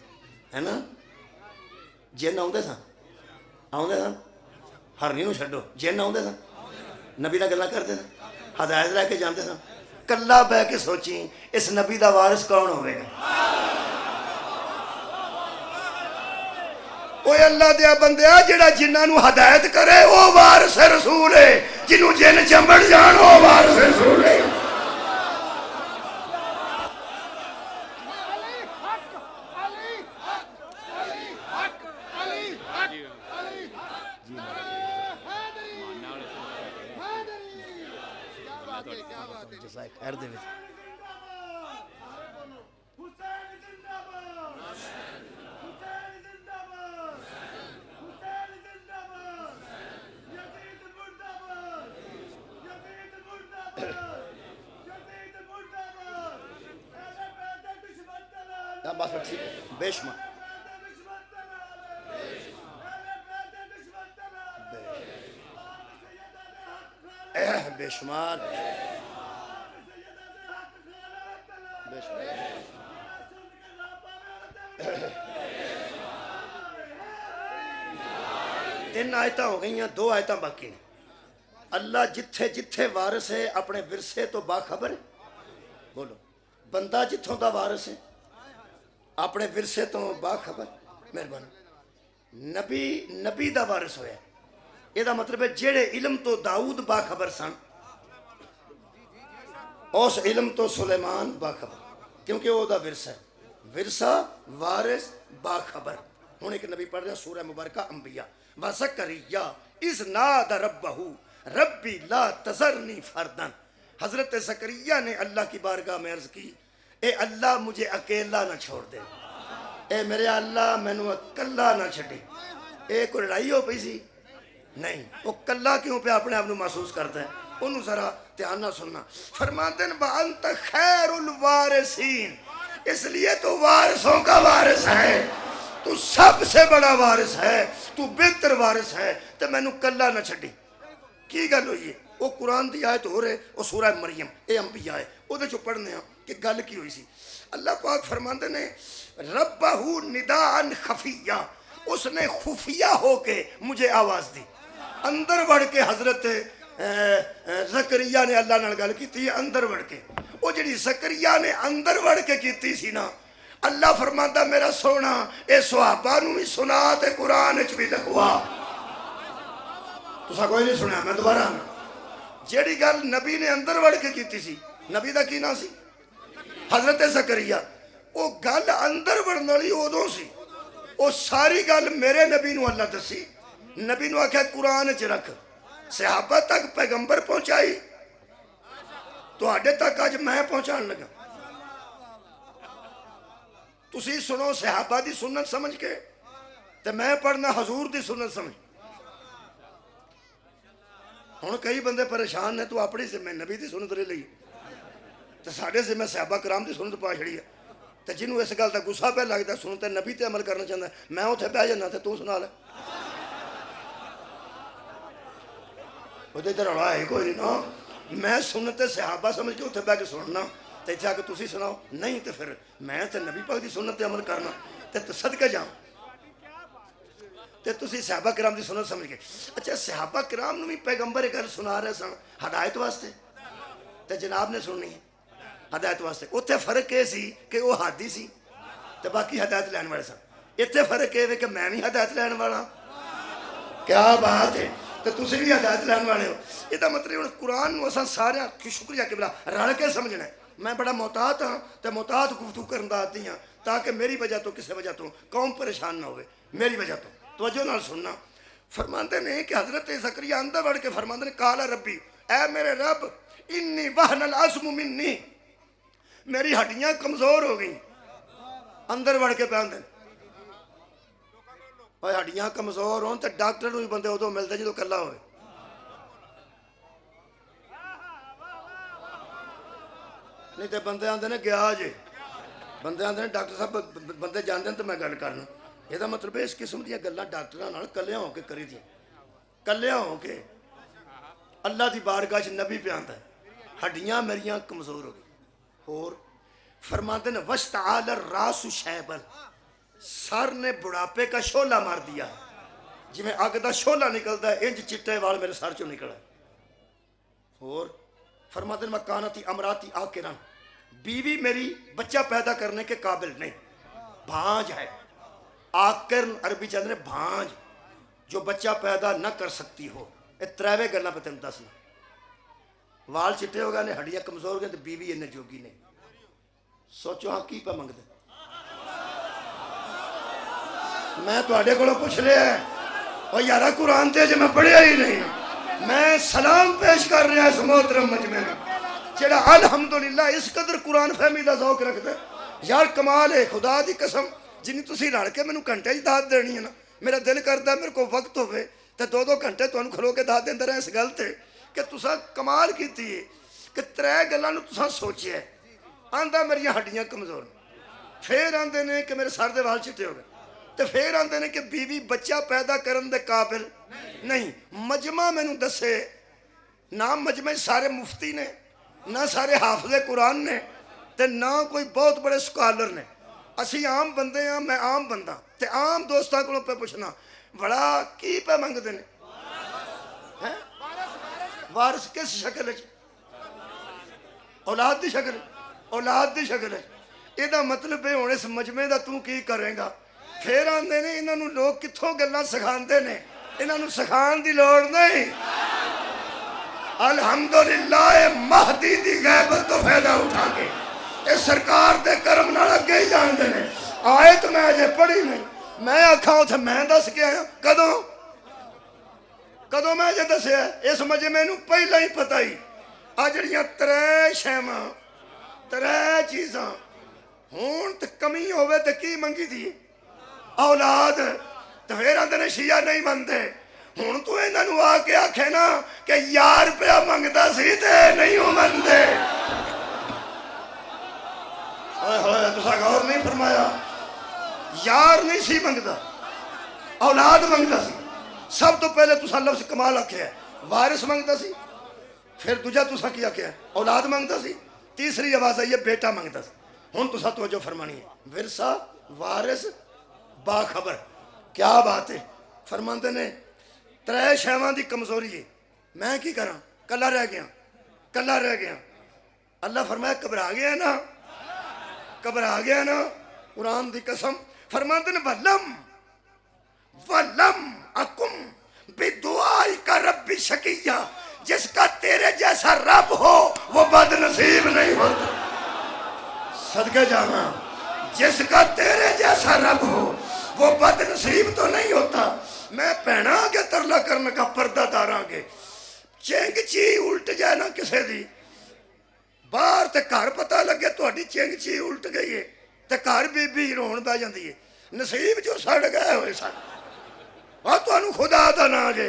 Speaker 1: ہے نا. جن آؤندے سن, ہرنی نو چھڈو, جن آؤندے سن, نبی نال گلاں کرتے سن, ہدایت لے کے جاندے سن. کلا بہ کے سوچیں اس نبی دا وارث کون ہوئے گا؟ اوے اللہ دیا بندیا, جڑا جنہاں نو ہدایت کرے او وارث رسول ہے, جنہوں جن چمبڑ جان او وارث رسول ہے. خیر دے وچ بس ٹھیک ہے بے شمار بے شمار بے شمار تین آیتاں ہو گئی ہیں 2 آیتاں باقی ہیں اللہ جتھے جتھے وارث ہے اپنے ورثے تو باخبر ہے بولو بندہ جتھوں دا وارث ہے اپنے ورثے تو باخبر مہربانی نبی دا وارث ہویا یہ دا مطلب ہے جیڑے علم تو داؤد باخبر سن اس علم تو سلیمان باخبر کیونکہ وہ دا ورثہ ہے ورثہ وارث باخبر ہوں ایک نبی پڑھ رہے ہیں سورہ مبارکہ انبیاء وَزَكَرِيَّا اِذْ نَادَ رَبَّهُ رَبِّ لَا تَذَرْنِي فَرْدًا حضرت زکریا نے اللہ کی بارگاہ میں عرض کی اے اللہ مجھے اکیلا نہ چھوڑ دے اے میرے اللہ مینوں اکلا نہ چھڑے اے کوئی لڑائی ہو پئی سی نہیں وہ کلا کیوں پہ اپنے آپ کو محسوس کرتا ہے انہوں ذرا دھیان نہ سننا فرماتے ہیں وَأَنْتَ خَيْرُ الْوَارِثِينَ اس لیے تو وارثوں کا وارث ہے تو سب سے بڑا وارث ہے تو بہتر وارث ہے تو میں نو کلا نہ چھڑی کی گل ہوئی ہے وہ قرآن دی آیت ہو رہے وہ سورہ مریم اے انبیاء ہے وہ دے جو پڑھنے ہیں کہ گل کی ہوئی سی اللہ پاک فرماندے نے ربہو نداءً خفیہ اس نے خفیہ ہو کے مجھے آواز دی اندر بڑھ کے حضرت زکریا نے اللہ نال گل کیتی اندر بڑھ کے وہ جڑی زکریا نے اندر بڑھ کے کیتی سی نا اللہ فرماتا میرا سونا اے صحابہ نو بھی سنا تے قرآن اچ بھی لکھوا تسا کوئی نہیں سنیا میں دوبارہ جیڑی گل نبی نے اندر بڑھ کے کیتی سی نبی دا کی نا سی حضرت زکریا وہ گل اندر بڑھن والی ادوں سی وہ ساری گل میرے نبی نو اللہ دسی نبی نو آکھیا قرآن چ رکھ صحابہ تک پیغمبر پہنچائی تو آڈے تک آج میں پہنچان لگا تسی سنو صحابہ دی سنت سمجھ کے تے میں پڑھنا حضور دی سنت سمجھ ہن کئی بندے پریشان نے تو اپنی سے میں نبی دی سنت لے لئی تے ساڈے سے میں صحابہ کرام دی سنت پا چھڑی ہے تے جنوں اس گل دا غصہ پہ لگدا سنت نبی تے عمل کرنا چاہندا میں اوتھے بیٹھ جانا تے تو سنا لے وہ روڑا ہے کوئی نہیں میں سنت صحابہ سمجھ کے اتنے بہ کے سننا تے جا کے تسی سناؤ نہیں تے پھر میں تے نبی پاک دی سنت تے عمل کرنا تے صدقے جاؤں تے تسی صحابہ کرام دی سنت سمجھ کے اچھا صحابہ کرام نو بھی پیغمبر ایک گل سنا رہے سن ہدایت واسطے تے جناب نے سننی ہے ہدایت واسطے اتنے فرق یہ سی کہ وہ ہادی سی تے باقی ہدایت لین والے سن اتنے فرق یہ کہ میں بھی ہدایت لین والا کیا بات ہے تو تسی بھی ہدایت لین والے ہو یہ دا مطلب قرآن نو اساں سارے کی شکریہ قبلہ رل کے سمجھنا ہے میں بڑا محتاط ہاں تے محتاط گفتگو کرن دا آتی ہاں تاکہ میری وجہ تو کسی وجہ تو قوم پریشان نہ ہوئے میری وجہ تو توجہ نال سننا فرماندے نے کہ حضرت زکریا اندر بڑھ کے فرماندے نے قال ربی اے میرے رب انی وہن العظم منی میری ہڈیاں کمزور ہو گئیں اندر بڑھ کے پہن اور ہڈیاں کمزور ہوں تو ڈاکٹر نو بھی بندے ادو ملتے جدو کلا ہوئے نہیں تو بندے آتے نے گیا جے بندے آتے ہیں ڈاکٹر صاحب بندے جانتے ہیں تو میں گل کرنا یہ مطلب ہے اس قسم دیا گلاں ڈاکٹراں کلیاں ہو کے کری دیا کلیاں ہو کے اللہ دی بارگاہ چ نبی پہ آتا ہے ہڈیاں میریاں کمزور ہو گئی اور فرماتے ہیں وَاشْتَعَالَ الرَّاسُ شَيْبًا سر نے بڑھاپے کا شولہ مار دیا جی میں آگ دا شولہ نکلتا ہے انج چٹے وال میرے سر چوں نکلا اور فرماتے ہیں مکانتی امراتی آکران بیوی میری بچہ پیدا کرنے کے قابل نہیں بھانج ہے آکرن عربی چندر بھانج جو بچہ پیدا نہ کر سکتی ہو یہ تریوے گلنا پہ تم دسنا وال چٹے ہو گئے نے ہڈیاں کمزور ہو گئے تو بیوی انہیں جوگی نہیں سوچو ہاں کی پہ منگ دے میں تو آڈے کو پوچھ لیا ہے اور یارہ قرآن تے جو میں پڑھیا ہی نہیں میں سلام پیش کر رہا ہے اس محترم مجمع میں جڑا الحمدللہ اس قدر قرآن فہمی دا ذوق رکھتا ہے یار کمال ہے خدا دی قسم جنہی تسی رڑ کے میں نو گھنٹے ہی داد دینی ہے نا میرا دل کرتا ہے میرے کو وقت ہوئے تو 2 گھنٹے تو انہوں کھلو کے داد دیں در ہے اس گل تے کہ تسا کمال کی تھی کہ 3 گلاں نو تسا سوچے ہے آندہ میری ہڈیاں کمزور پھر آندے نے کہ میرے سر دے وال چٹے ہو گئے، تو پھر آندے نے کہ بیوی بچہ پیدا کرن دے قابل نہیں۔ مجمع میں دسے نہ مجمع سارے مفتی نے، نہ سارے حافظ قرآن نے، تے نہ کوئی بہت بڑے سکالر نے، اسی عام بندے ہیں، میں عام بندہ تے عام دوستاں کو پہ پوچھنا بڑا کی پہ منگ دینے وارث کس شکل ہے؟ اولاد دی شکل، اولاد دی شکل ہے۔ یہ دا مطلب ہے ہوں اس مجمع دا تو کی کریں گا؟ پھر آندے نے انہاں نوں لوگ کتھوں گلاں سکھاندے نے، انہاں نوں سکھان دی لوڑ نہیں۔ الحمدللہ مہدی دی غیبت تو فائدہ اٹھا کے اس سرکار دے کرم نال اگے ہی جان دے نے۔ آیت میں اجے پڑھی نہیں، میں آکھاں اتھے میں دس کے آیا کدوں میں اجے دسیا؟ اس مجمع نوں پہلا ہی پتہ ہی آ جڑیاں ترے شیواں ترے چیزاں ہون تے کمی ہوئے تے کی منگی دی؟ اولاد۔ تو پھر آندے نے شیعہ نہیں مندے، ہوں تو انہاں نوں آ کے آکھے نا کہ 1000 روپیہ منگدا سی تے نہیں ہو مندے۔ ہوئے ہوئے تسا غور نہیں فرمایا، یار نہیں سی منگدا، اولاد منگدا سی۔ سب تو پہلے تسا لفظ کمال آکھیا ہے، وارث منگدا سی، پھر دوجا تسا کیا کیا ہے؟ اولاد منگدا سی، تیسری آواز آئی ہے بیٹا منگدا سی۔ ہن تسا توجہ فرمانی ہے، ورثہ، وارث، باخبر، کیا بات ہے؟ فرماندے نے ترے شیواں دی کمزوری ہے، میں کی کراں؟ کلا رہ گیا، کلا رہ گیا۔ اللہ فرمایا گھبرا گیا نا، گھبرا گیا نا، قرآن دی قسم فرماندے نے وَلَمْ أَكُمْ بِدُعَائِكَ رَبِّ شَقِيًّا، جس کا تیرے جیسا رب ہو وہ بد نصیب نہیں ہوتا۔ صدقے جانا، جس کا تیرے جیسا رب ہو وہ بد نصیب تو نہیں ہوتا۔ میں پہنا آگے ترلا کرنے کا پردہ دار آگے چینگ چی الٹ جائے نا کسے دی باہر تے گھر پتہ لگے تو اڈی چینگ چی الٹ گئی ہے تے گھر بی بی رون بہ جاندی ہے، نصیب جو سڑ گئے ہوئے سن۔ اور تو انہوں خدا دا نا جے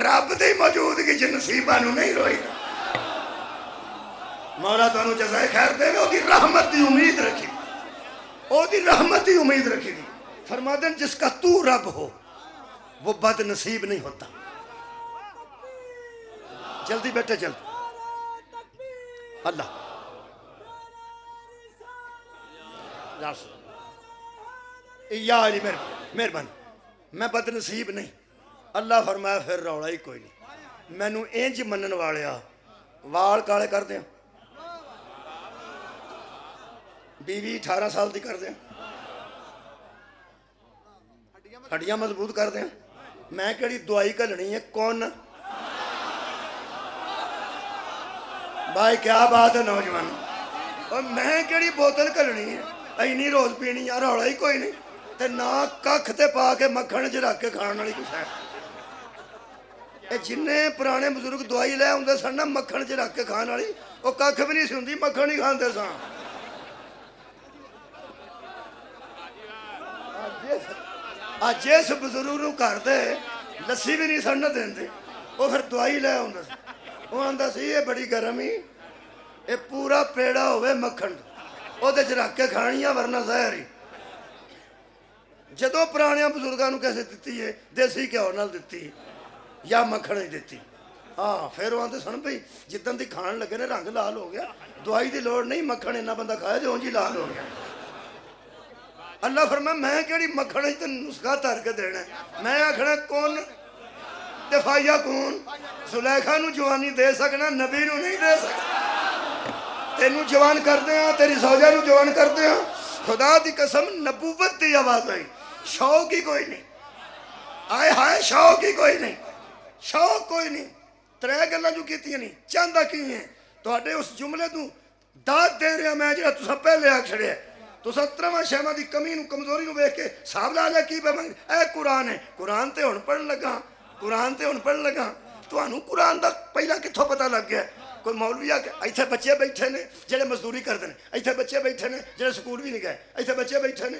Speaker 1: رب دی موجودگی جی نصیبہ نو نہیں روئی دا۔ مولا تو انہوں جزائے خیر دے وہ دی رحمت دی امید رکھی، وہ دی رحمت دی امید رکھی دی۔ فرما دیں جس کا تو رب ہو وہ بد نصیب نہیں ہوتا۔ جلدی بیٹھے جلدی اللہ یا علی مہربانی، میں بد نصیب نہیں۔ اللہ فرمایا پھر روڑا ہی کوئی نہیں، میں نو انج منن والیا وال کالے کر دیں، بیوی 18 سال دی کر دیں، ہڈیاں مضبوط کر دیں، میں کہڑی دعائی کلنی ہے کون؟ بھائی کیا بات ہے نوجوان، اور میں کہڑی بوتل کلنی ہے اینی روز پینی یار روڑا ہی کوئی نہیں تے نہ ککھ تے پا کے مکھن چ رکھ کے کھان والی کچھ ہے۔ اے جننے پرانے بزرگ دوائی لے ہوندے سن نا مکھن چ رکھ کے کھان والی، وہ ککھ بھی نہیں سی ہوندی، مکھن ہی کھاندے سن۔ جس بزرگ نو کر دے لسی بھی نہیں سن دیندے، وہ پھر دوائی لے ہوندا سی، وہ آندا سی یہ بڑی گرم ہی، یہ پورا پیڑا ہوئے مکھن وہ دے چ رکھ کے کھانیاں ورنہ زہر ہی۔ جدوں پرانیاں بزرگاں نو کیسے دتی ہے؟ دیسی گھیو نال دتی یا مکھن ہی دتی۔ ہاں پھر وہ آندے سن بھئی جدن دی کھان لگے نے رنگ لال ہو گیا، دوائی دی لوڑ نہیں، مکھن اینا بندہ کھایا جو اونجی لال ہو گیا۔ اللہ فرمایا میں کیڑی مکھن تے نسخہ تر کے دینا ہے، میں آکھنا کون دفاعیہ کون؟ زلیخا نو جوانی دے سکنا، نبی نو نہیں دے سکنا۔ تینو جوان کر دیا، تیری زوجہ نو جوان کر دیا، خدا دی قسم نبوت دی آواز آئی، شوق ہی کوئی نہیں، آئے ہائے شوق ہی کوئی نہیں، شوق کوئی نہیں۔ ترے گلاں جو کیتی نہیں چاہندا کی ہیں تواڈے اس جملے تو داد دے رہا میں جڑا تساں پہلے آکھ چھڑیا، تساں ترواں شیواں دی کمی نو کمزوری نو ویکھ کے حساب لا لیا کی پہ منگ اے قرآن ہے، قرآن تے ہن پڑھن لگا، قرآن تے ہن پڑھن لگا۔ تانوں قرآن دا پہلا کتھوں پتہ لگ گیا؟ کوئی مولوی آ کے ایتھے بچے بیٹھے نے جڑے مزدوری کردے نے، ایتھے بچے بیٹھے نے جڑے سکول بھی نہیں گئے، ایتھے بچے بیٹھے نے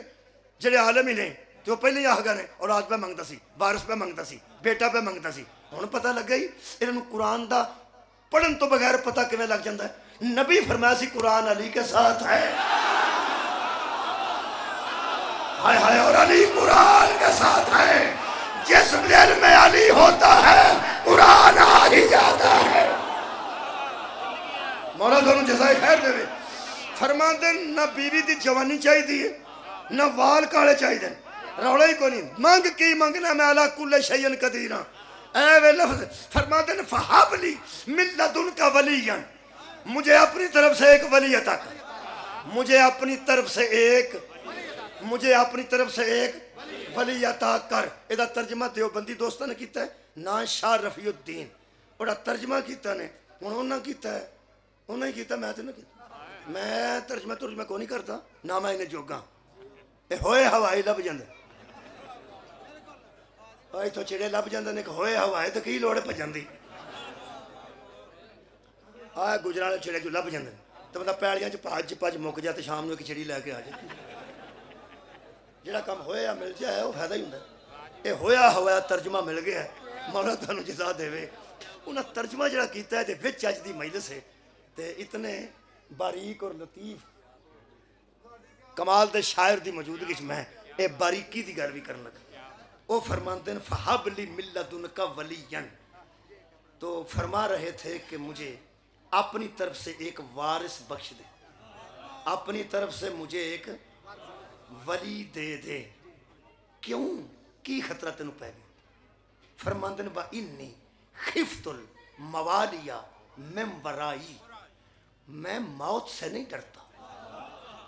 Speaker 1: جڑے عالم ہی نہیں، تو پہلے ہی آہ گئے نے اولاد پہ منگتا سی، وارث پہ منگتا سی، بیٹا پہ منگتا سی۔ ہن پتہ لگ گئی انہاں قرآن دا پڑھن تو بغیر پتہ کیویں لگ جاندا ہے؟ نبی فرمایا سی قرآن علی کے ساتھ ہے، ہائے ہائے، اور علی قرآن کے ساتھ ہے، جس دل میں علی ہوتا ہے قرآن آ ہی جاتا ہے۔ مولا دونوں جزائے خیر دے فرمان دیں، نہ بیوی دی جوانی چاہی دی نہ وال کالے چاہی دیں، روڑا ہی کو نہیں، مانگ کی مانگنا میں علا کل شیئن قدیرہ، اے وے لفظ فرمان دیں فہاب لی من لدن کا ولیین، مجھے اپنی طرف سے ایک ولی عطا کر، مجھے اپنی طرف سے ایک ولی عطا کر۔ ادھا ترجمہ دیوبندی دوستہ نے کیتا ہے، نا شاہ رفیع الدین، اور ترجمہ کیتا نے انہوں نے کیتا ہے، انہوں نے کیتا، میں تو نہ کیتا، میں ترجمہ کو نہیں کرتا، نہ میں انہیں جوگاں، اے ہوئے ہوائی لب جاندے، اوہ تو چڑے لب جاندے نے کہ ہوئے ہوائی تو کی لوڑے پہ جاندی، آئے گجرالے چڑے جو لب جاندے تو بندہ پیڑیاں جو پاج موک جاتے، شام نو ایک چڑی لے کے آ جائے، جڑا کام ہویا مل جائے وہ فائدہ ہی ہوندہ ہے۔ اے ہویا ہوا ترجمہ مل گیا ہے، مولا تانوں جزا دے وے، انہاں ترجمہ جڑا کیتا ہے تے وچ اج دی مجلس ہے تے اتنے باریک اور لطیف کمال دے شاعر دی موجودگی میں اے باریکی دی گل بھی کرن لگا۔ وہ فرماتے ہیں فہب لی من لدن کا ولیین، تو فرما رہے تھے کہ مجھے اپنی طرف سے ایک وارث بخش دے، اپنی طرف سے مجھے ایک ولی دے دے، کیوں کی خطرہ تنوں پہ گئے؟ فرماندن با انی خفت الموالیہ من ورائی، میں موت سے نہیں ڈرتا،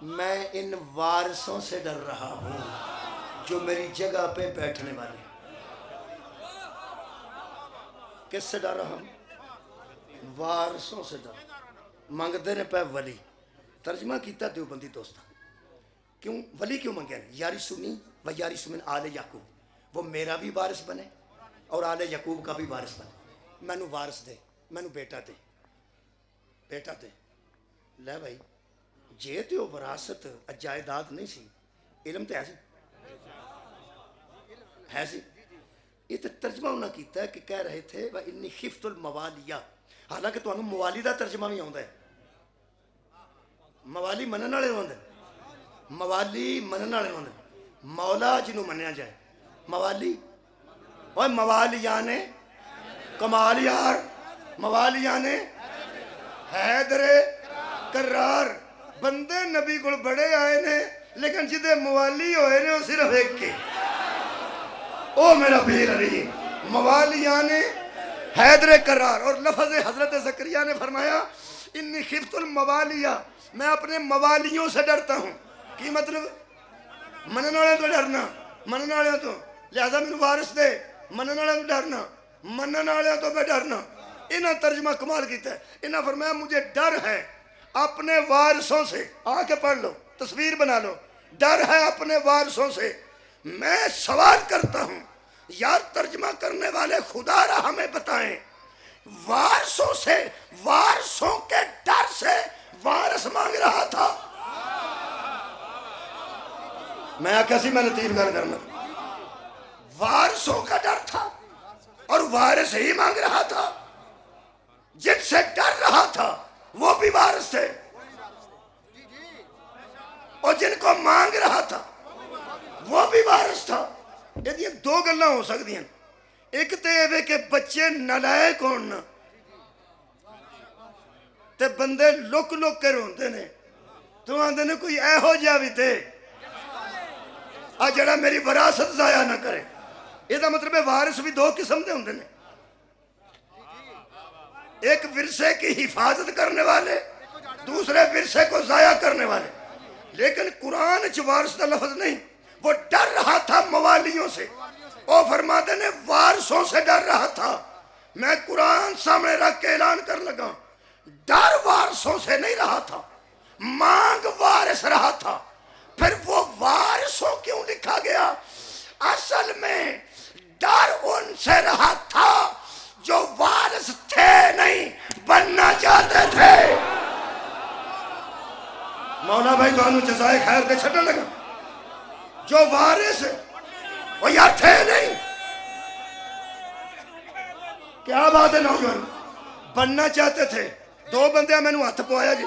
Speaker 1: میں ان وارثوں سے ڈر رہا ہوں جو میری جگہ پہ بیٹھنے والے۔ کس سے ڈر رہا ہوں؟ وارثوں سے ڈر، مانگتے نے پہ ولی، ترجمہ کیتا دیوبندی دوستہ، کیوں ولی کیوں مانگے ہیں؟ یاری سنی و یاری سمن آل یعقوب، وہ میرا بھی وارث بنے اور آل یعقوب کا بھی وارث بنے، میں نو وارث دے، میں نو بیٹا دے، بیٹا دے، لے بھائی جے تیو وراثت جائیداد نہیں سی، علم تے ہے سی، یہ تو ترجمہ انہوں نے کیتا ہے کہ کہہ رہے تھے وَإِنِّي خِفْتُ الْمَوَالِيَّ، حالانکہ تو انہوں موالی دا ترجمہ بھی ہوندہ ہے، موالی منن والے ہوندے، موالی منن والے ہوندے، مولا جنہوں منیا جائے، موالی اور موالیانے کمال یار، موالیانے حیدر کرار، بندے نبی کو بڑے آئے نے لیکن جدے موالی ہوئے نے وہ صرف ایک کے، او میرا پیر علی، موالیان حیدر کرار۔ اور لفظ حضرت زکریا نے فرمایا انی خفت الموالیہ، میں اپنے موالیوں سے ڈرتا ہوں، کی مطلب منن والے تو ڈرنا، منن والے تو لہذا میں وارث دے، منن والے تو ڈرنا، منن والے تو میں ڈرنا۔ انہاں ترجمہ کمال کیتا ہے، انہاں فرمایا مجھے ڈر ہے اپنے وارثوں سے، آ کے پڑھ لو تصویر بنا لو، ڈر ہے اپنے وارثوں سے، میں سوال کرتا ہوں یار ترجمہ کرنے والے خدا را ہمیں بتائیں، وارثوں سے، وارثوں کے ڈر سے وارث مانگ رہا تھا، میں کیسی میں لطیف گل کرنا، وارثوں کا ڈر تھا اور وارث ہی مانگ رہا تھا، جن سے ڈر رہا تھا وہ بھی وارث تھے اور جن کو مانگ رہا تھا وہ بھی وارث تھا۔ یہ دو گلہ ہو سکتی ہیں، ایک تے ایوے کہ بچے نلائق ہونا تے بندے لک لک کے روندے نے، تو آندے نے کوئی اے ہو جا بھی تے آج جڑا میری وراثت ضائع نہ کرے۔ یہ دا مطلب ہے وارث بھی دو قسم دے ہوندے نے، ایک ورثے کی حفاظت کرنے والے، دوسرے ورثے کو ضائع کرنے والے، لیکن قرآن چ وارث کا لفظ نہیں، وہ ڈر رہا تھا موالیوں سے، وہ فرماتے نے وارثوں سے ڈر رہا تھا۔ میں قرآن سامنے رکھ کے اعلان کر لگا، ڈر وارثوں سے نہیں رہا تھا، مانگ وارث رہا تھا۔ پھر وہ وارثوں کیوں لکھا گیا؟ اصل میں ڈر ان سے رہا تھا جو وارث تھے نہیں، بننا چاہتے تھے۔ مولا بھائی تو انہوں جزائے خیر دے چھٹا لگا، جو وارث وہ یار تھے نہیں، کیا بات ہے نوجوان، بننا چاہتے تھے۔ دو بندے میں نے ہاتھ پوایا جی،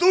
Speaker 1: 2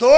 Speaker 1: 2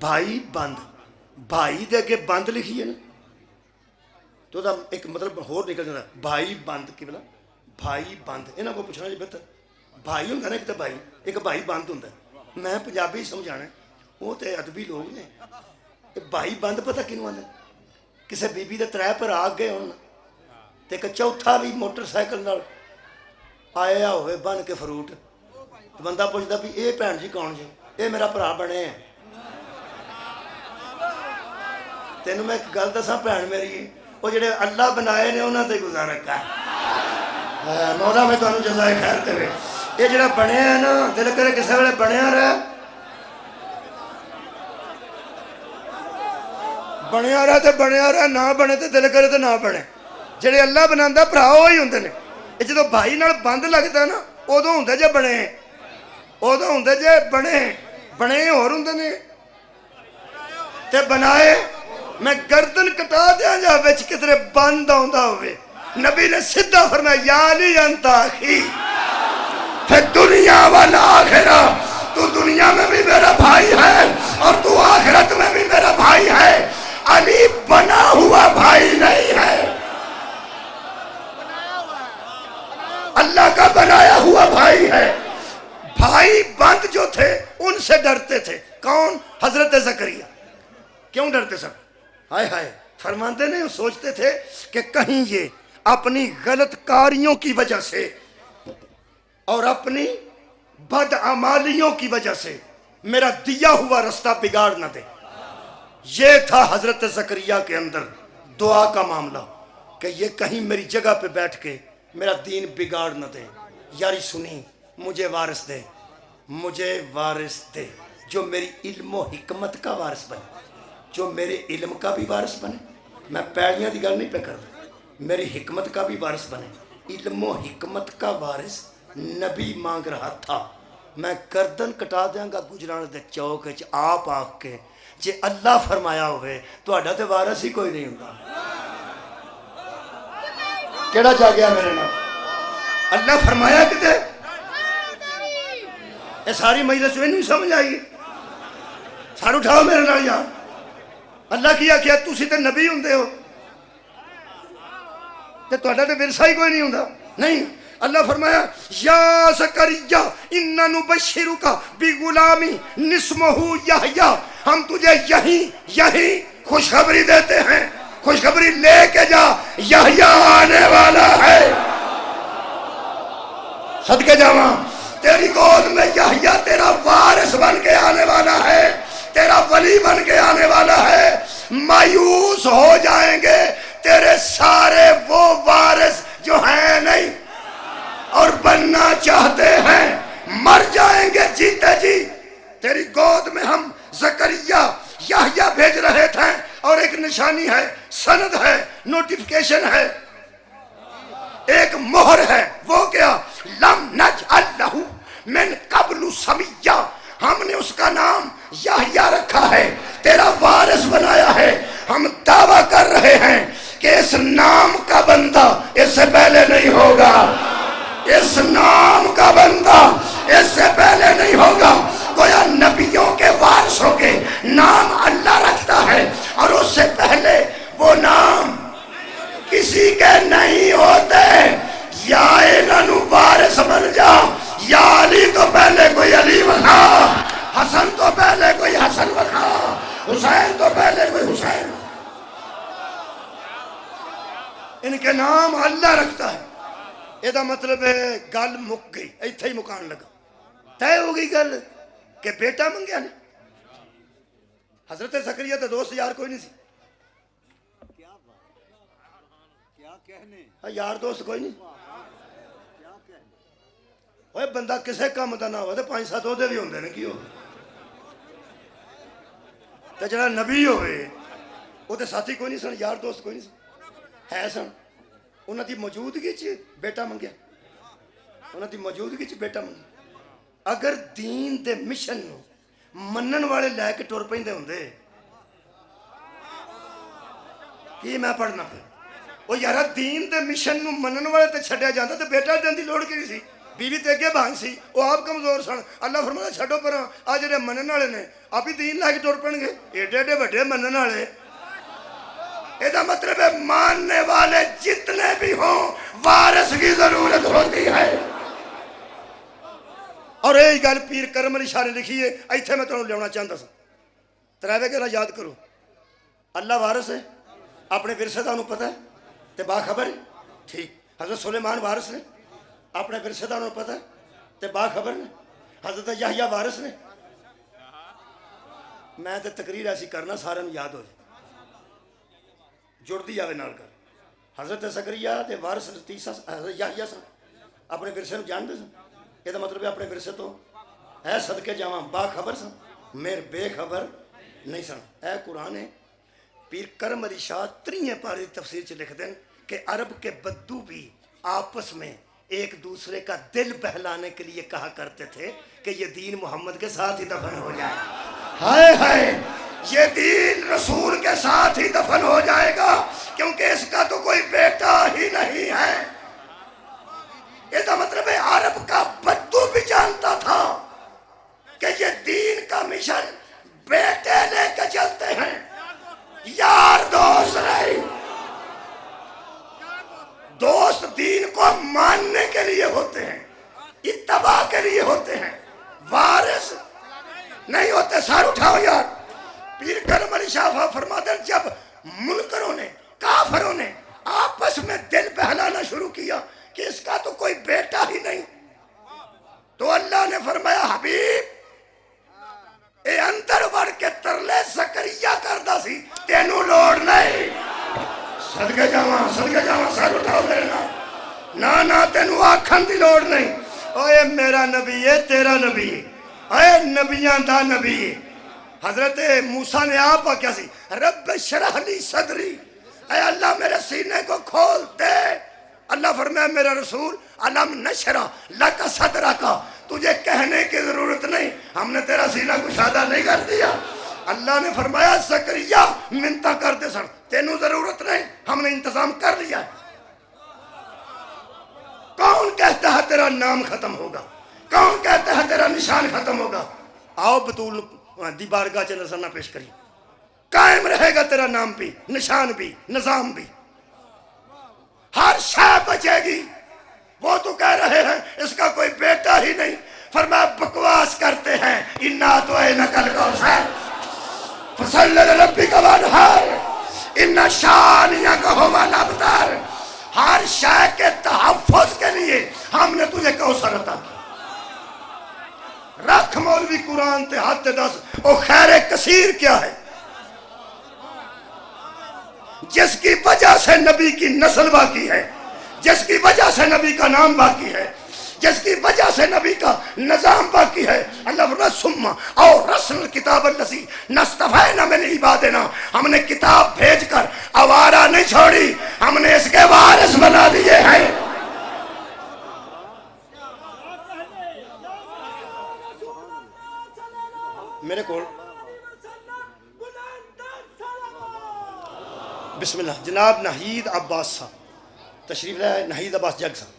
Speaker 1: بھائی بند بھائی دے اگے بند لکھی ہے نا تو دا ایک مطلب ہور نکل جاتا بھائی بند کی بلا بھائی بند یہاں کو پوچھنا جی بہتر بھائی ہوں نا ایک تو بھائی ایک بھائی بند ہوں میں پنجابی سمجھانا وہ تو ادبی لوگ نے بھائی بند پتہ کنوں آتا کسی بی بی دے ترے پر آ گئے ہونا تو ایک چوتھا بھی موٹر سائیکل نال آیا ہوئے بن کے فروٹ بندہ پوچھتا بھی اے بھن جی کون جی اے میرا بھرا بنے ہیں تینوں میں ایک گل دساں بھن میری وہ جڑے اللہ بنائے نے انہوں تے گزارا کر مولا میں تمہیں جزائے خیر دے یہ جڑا بنیا ہے نا دل کرے کسی ویلے بنیا رہے بنیا رہے نہ بنے تو دل کرے تو نہ بنے جڑے اللہ بناتا بھرا وہی ہوں نے یہ جدو بھائی نال بند لگتا نا ادو ہوں جے بنے ادو ہوں جے بنے ہور ہوں نے تے بنائے میں گردن کٹا دیا جا بچ کتنے بند آندا ہوئے نبی نے سدھا فرمایا یا علی انت اخی پھر دنیا والا آخرہ تو دنیا میں بھی میرا بھائی ہے اور تو آخرت میں بھی میرا بھائی ہے علی بنا ہوا بھائی نہیں ہے اللہ کا بنایا ہوا بھائی ہے بھائی بند جو تھے ان سے ڈرتے تھے کون حضرت زکریا کیوں ڈرتے سب ہائے ہائے فرماندے نہیں سوچتے تھے کہ کہیں یہ اپنی غلط کاریوں کی وجہ سے اور اپنی بدعمالیوں کی وجہ سے میرا دیا ہوا رستہ بگاڑ نہ دے یہ تھا حضرت زکریا کے اندر دعا کا معاملہ کہ یہ کہیں میری جگہ پہ بیٹھ کے میرا دین بگاڑ نہ دے یاری سنی مجھے وارث دے مجھے وارث دے جو میری علم و حکمت کا وارث بنے جو میرے علم کا بھی وارث بنے میں پیڑیاں دی گل نہیں پہ کرتا میری حکمت کا بھی وارث بنے علم و حکمت کا وارث نبی مانگ رہا تھا میں گردن کٹا دیاں گا گجران دے چوک وچ آپ آکھ کے جے اللہ فرمایا ہوئے تو اڈا تے وارث ہی کوئی نہیں ہوتا کیڑا جا گیا میرے نام اللہ فرمایا کتے اے ساری مجلس میں نہیں سمجھ آئی سار اٹھاؤ میرے نال یار اللہ کیا کیا تسی تے نبی ہوندے ہو تے تہاڈا تے ورثہ ہی کوئی نہیں ہوندا نہیں اللہ فرمایا یا زکریا انا نبشرک بغلامی اسمہ یحییٰ ہم تجھے یہی خوشخبری دیتے ہیں خوشخبری لے کے جا یحییٰ آنے والا ہے صدقے جاواں تیری گود میں یحییٰ تیرا وارث بن کے آنے والا ہے تیرا ولی بن کے آنے والا ہے مایوس ہو جائیں گے تیرے سارے وہ وارث جو ہیں نہیں اور بننا چاہتے ہیں مر جائیں گے جیتے جی تیری گود میں ہم زکریا یحییٰ بھیج رہے تھے اور ایک نشانی ہے سند ہے نوٹیفیکیشن ہے ایک مہر ہے وہ کیا لم نجعل لہ من قبل سمیہ ہم نے اس کا نام یحییٰ رکھا ہے تیرا وارث بنایا ہے ہم دعویٰ کر رہے ہیں کہ اس نام کا بندہ اس سے پہلے نہیں ہوگا اس نام کا بندہ اس سے پہلے نہیں ہوگا گویا نبیوں کے وارثوں کے نام اللہ رکھتا ہے اور اس سے پہلے وہ نام کسی کے نہیں ہوتے یا انہوں وارث بن جا یا علی تو پہلے کوئی علی بنا حسن تو پہلے کوئی حسن بنا حسین تو پہلے کوئی حسین ان کے نام اللہ رکھتا ہے یہ مطلب ہے گل مک گئی ایتھے ہی مکان لگا طے ہو گئی گل کہ بیٹا منگیا نے حضرت زکریا تو دوست یار کوئی نہیں سی یار دوست کوئی نہیں اوے بندہ کسے کام دا نہ ہو تے 5-7 عہدے بھی ہوندے نے کی ہو تے جڑا نبی ہوئے وہ تے ساتھی کوئی نہیں سن یار دوست کوئی نہیں سن ہے سن انہاں دی موجودگی چ بیٹا منگیا انہاں دی موجودگی چ بیٹا منگیا اگر دین دے مشن نو منن والے لے کے ٹر پیندے ہوندے کی میں پڑھنا پھر وہ یارا دین دے مشن نو منن والے تے چھڈیا جاندا تے بیٹا دین دی لوڑ کی سی بیوی تے اگے بھانگ سی وہ آپ کمزور سن اللہ فرمایا چھڈو پراں آ جڑے منن والے نے آپ ہی دین لا کے ٹر پن گے ایڈے ایڈے وڈے منن والے یہ مطلب ہے ماننے والے جتنے بھی ہوں وارث کی ضرورت ہوتی ہے اور یہی گل پیر کرم علی شاہ نے لکھی ہے ایتھے میں تمہیں لیا چاہتا سا ترائے گلا یاد کرو اللہ وارث ہے اپنے ورثے کا انہوں پتہ ہے تے باخبر ہے ٹھیک حضرت سلیمان وارث نے اپنے ورثے کا انہوں پتہ ہے تے باخبر نے حضرت یحییٰ وارث نے میں تے تقریر ایسی کرنا سارے یاد ہو جائے جڑ دی جاوے نال کر حضرت زکریا دے وارث تیسا حضرت یحییٰ سن اپنے ورثے نوں جانتے سن یہ تو مطلب ہے اپنے ورثے تو اے صدقے جاواں باخبر سن میر بے خبر نہیں سن اے قرآن ہے پیر کرم علی شاہ 3 پارے تفسیر چ لکھ دیں کہ عرب کے بدو بھی آپس میں ایک دوسرے کا دل بہلانے کے لیے کہا کرتے تھے کہ یہ دین محمد کے ساتھ ہی دفن ہو جائے ہائے ہائے یہ دین رسول کے ساتھ ہی دفن ہو جائے گا کیونکہ اس کا تو کوئی بیٹا ہی نہیں ہے یہ تو مطلب ہے عرب کا بدو بھی جانتا تھا کہ یہ دین کا مشن بیٹے لے کے چلتے ہیں یار دوست نہیں دوست دین کو ماننے کے لیے ہوتے ہیں اتباع کے لیے ہوتے ہیں وارث نہیں ہوتے سار اٹھاؤ یار پیر کرم علی شاہ فرماتے ہیں جب منکروں نے کافروں نے آپس میں دل بہلانا شروع کیا کہ اس کا تو کوئی بیٹا ہی نہیں تو اللہ نے فرمایا حبیب اے اندر بڑھ کے ترلے زکریا کردہ سی تینوں لوڑ نہیں صدقے جاواں سر اٹھاؤ میرے نا تینوں آکھن دی لوڑ نہیں اوے میرا نبی ہے تیرا نبی ہے اے نبیاں دا نبی ہے حضرت موسیٰ نے آپ کیا سی رب شرح لی صدری اے اللہ میرے سینے کو کھول دے اللہ فرمایا میرا رسول علم نشرہ لکا صدرہ کا تجھے کہنے کی ضرورت نہیں ہم نے تیرا سینہ کشادہ نہیں کر دیا اللہ نے فرمایا زکریا منتہ کرتے سن تینوں ضرورت نہیں ہم نے انتظام کر لیا کون کہتا ہے تیرا نام ختم ہوگا کون کہتا ہے تیرا نشان ختم ہوگا آؤ بطول دی بارگاہ چ نظر نہ پیش کری قائم رہے گا تیرا نام بھی نشان بھی نظام بھی ہر شے بچے گی وہ تو کہہ رہے ہیں اس کا کوئی بیٹا ہی نہیں فرمایا بکواس کرتے ہیں انا تو اے نقل کوثر فصل لربک وانحر ان شانئک هو الابتر ہر شے کے تحفظ کے لیے ہم نے تجھے کوثر عطا کیا رکھ مولوی قرآن تے ہاتھ دس او خیر کثیر کیا ہے جس کی وجہ سے نبی کی نسل باقی ہے جس کی وجہ سے نبی کا نام باقی ہے جس کی وجہ سے نبی کا نظام باقی ہے اللہ فرمایا ثم اور رسل کتاب الذی نصطفینا من عبادنا ہم نے کتاب بھیج کر آوارہ نہیں چھوڑی ہم نے اس کے وارث بنا دیے ہیں میرے کو بسم اللہ جناب ناہید عباس صاحب تشریف لائے ناہید عباس جگ صاحب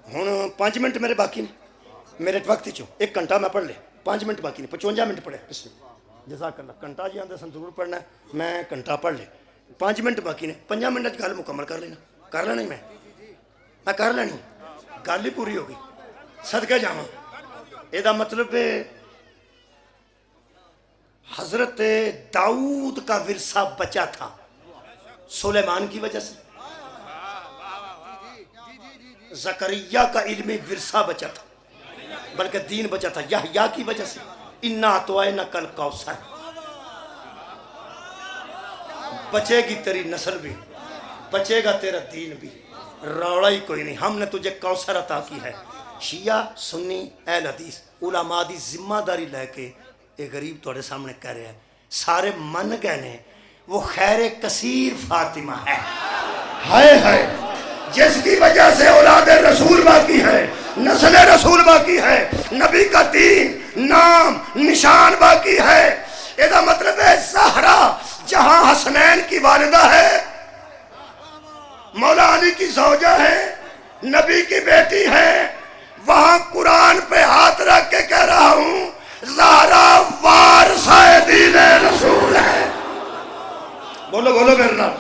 Speaker 1: ہوں 5 منٹ میرے باقی نے میرے وقت چو 1 گھنٹہ میں پڑھ لے 5 منٹ باقی نے 55 منٹ پڑھے بسم اللہ جزاک اللہ گھنٹہ جی آندے سن ضرور پڑھنا ہے میں گھنٹہ پڑھ لے 5 منٹ باقی نے 5 منٹ گل مکمل کر لینا میں کر لینی گل ہی پوری ہو گئی صدقے جاواں یہ مطلب حضرت داؤد کا ورثہ بچا تھا سلیمان کی وجہ سے زکریا کا علمی ورثہ بچا تھا بلکہ دین بچا تھا یحییٰ کی وجہ سے انا اعطیناک الکوثر بچے گی تیری نسل بھی بچے گا تیرا دین بھی روڑا ہی کوئی نہیں ہم نے تجھے کوثر عطا کی ہے شیعہ سنی اہل حدیث علماء دی ذمہ داری لے کے ایک غریب توڑے سامنے کہہ رہے ہیں سارے من گئے نے وہ خیر کثیر فاطمہ ہے ہائے ہائے جس کی وجہ سے اولاد رسول باقی ہے نسل رسول باقی ہے نبی کا دین نام نشان باقی ہے یہ مطلب ہے زہرا جہاں حسنین کی والدہ ہے مولا علی کی زوجہ ہے نبی کی بیٹی ہے وہاں قرآن پہ ہاتھ رکھ کے کہہ رہا ہوں زہرا وارثہ دین رسول ہے. بولو بولو میرے نام.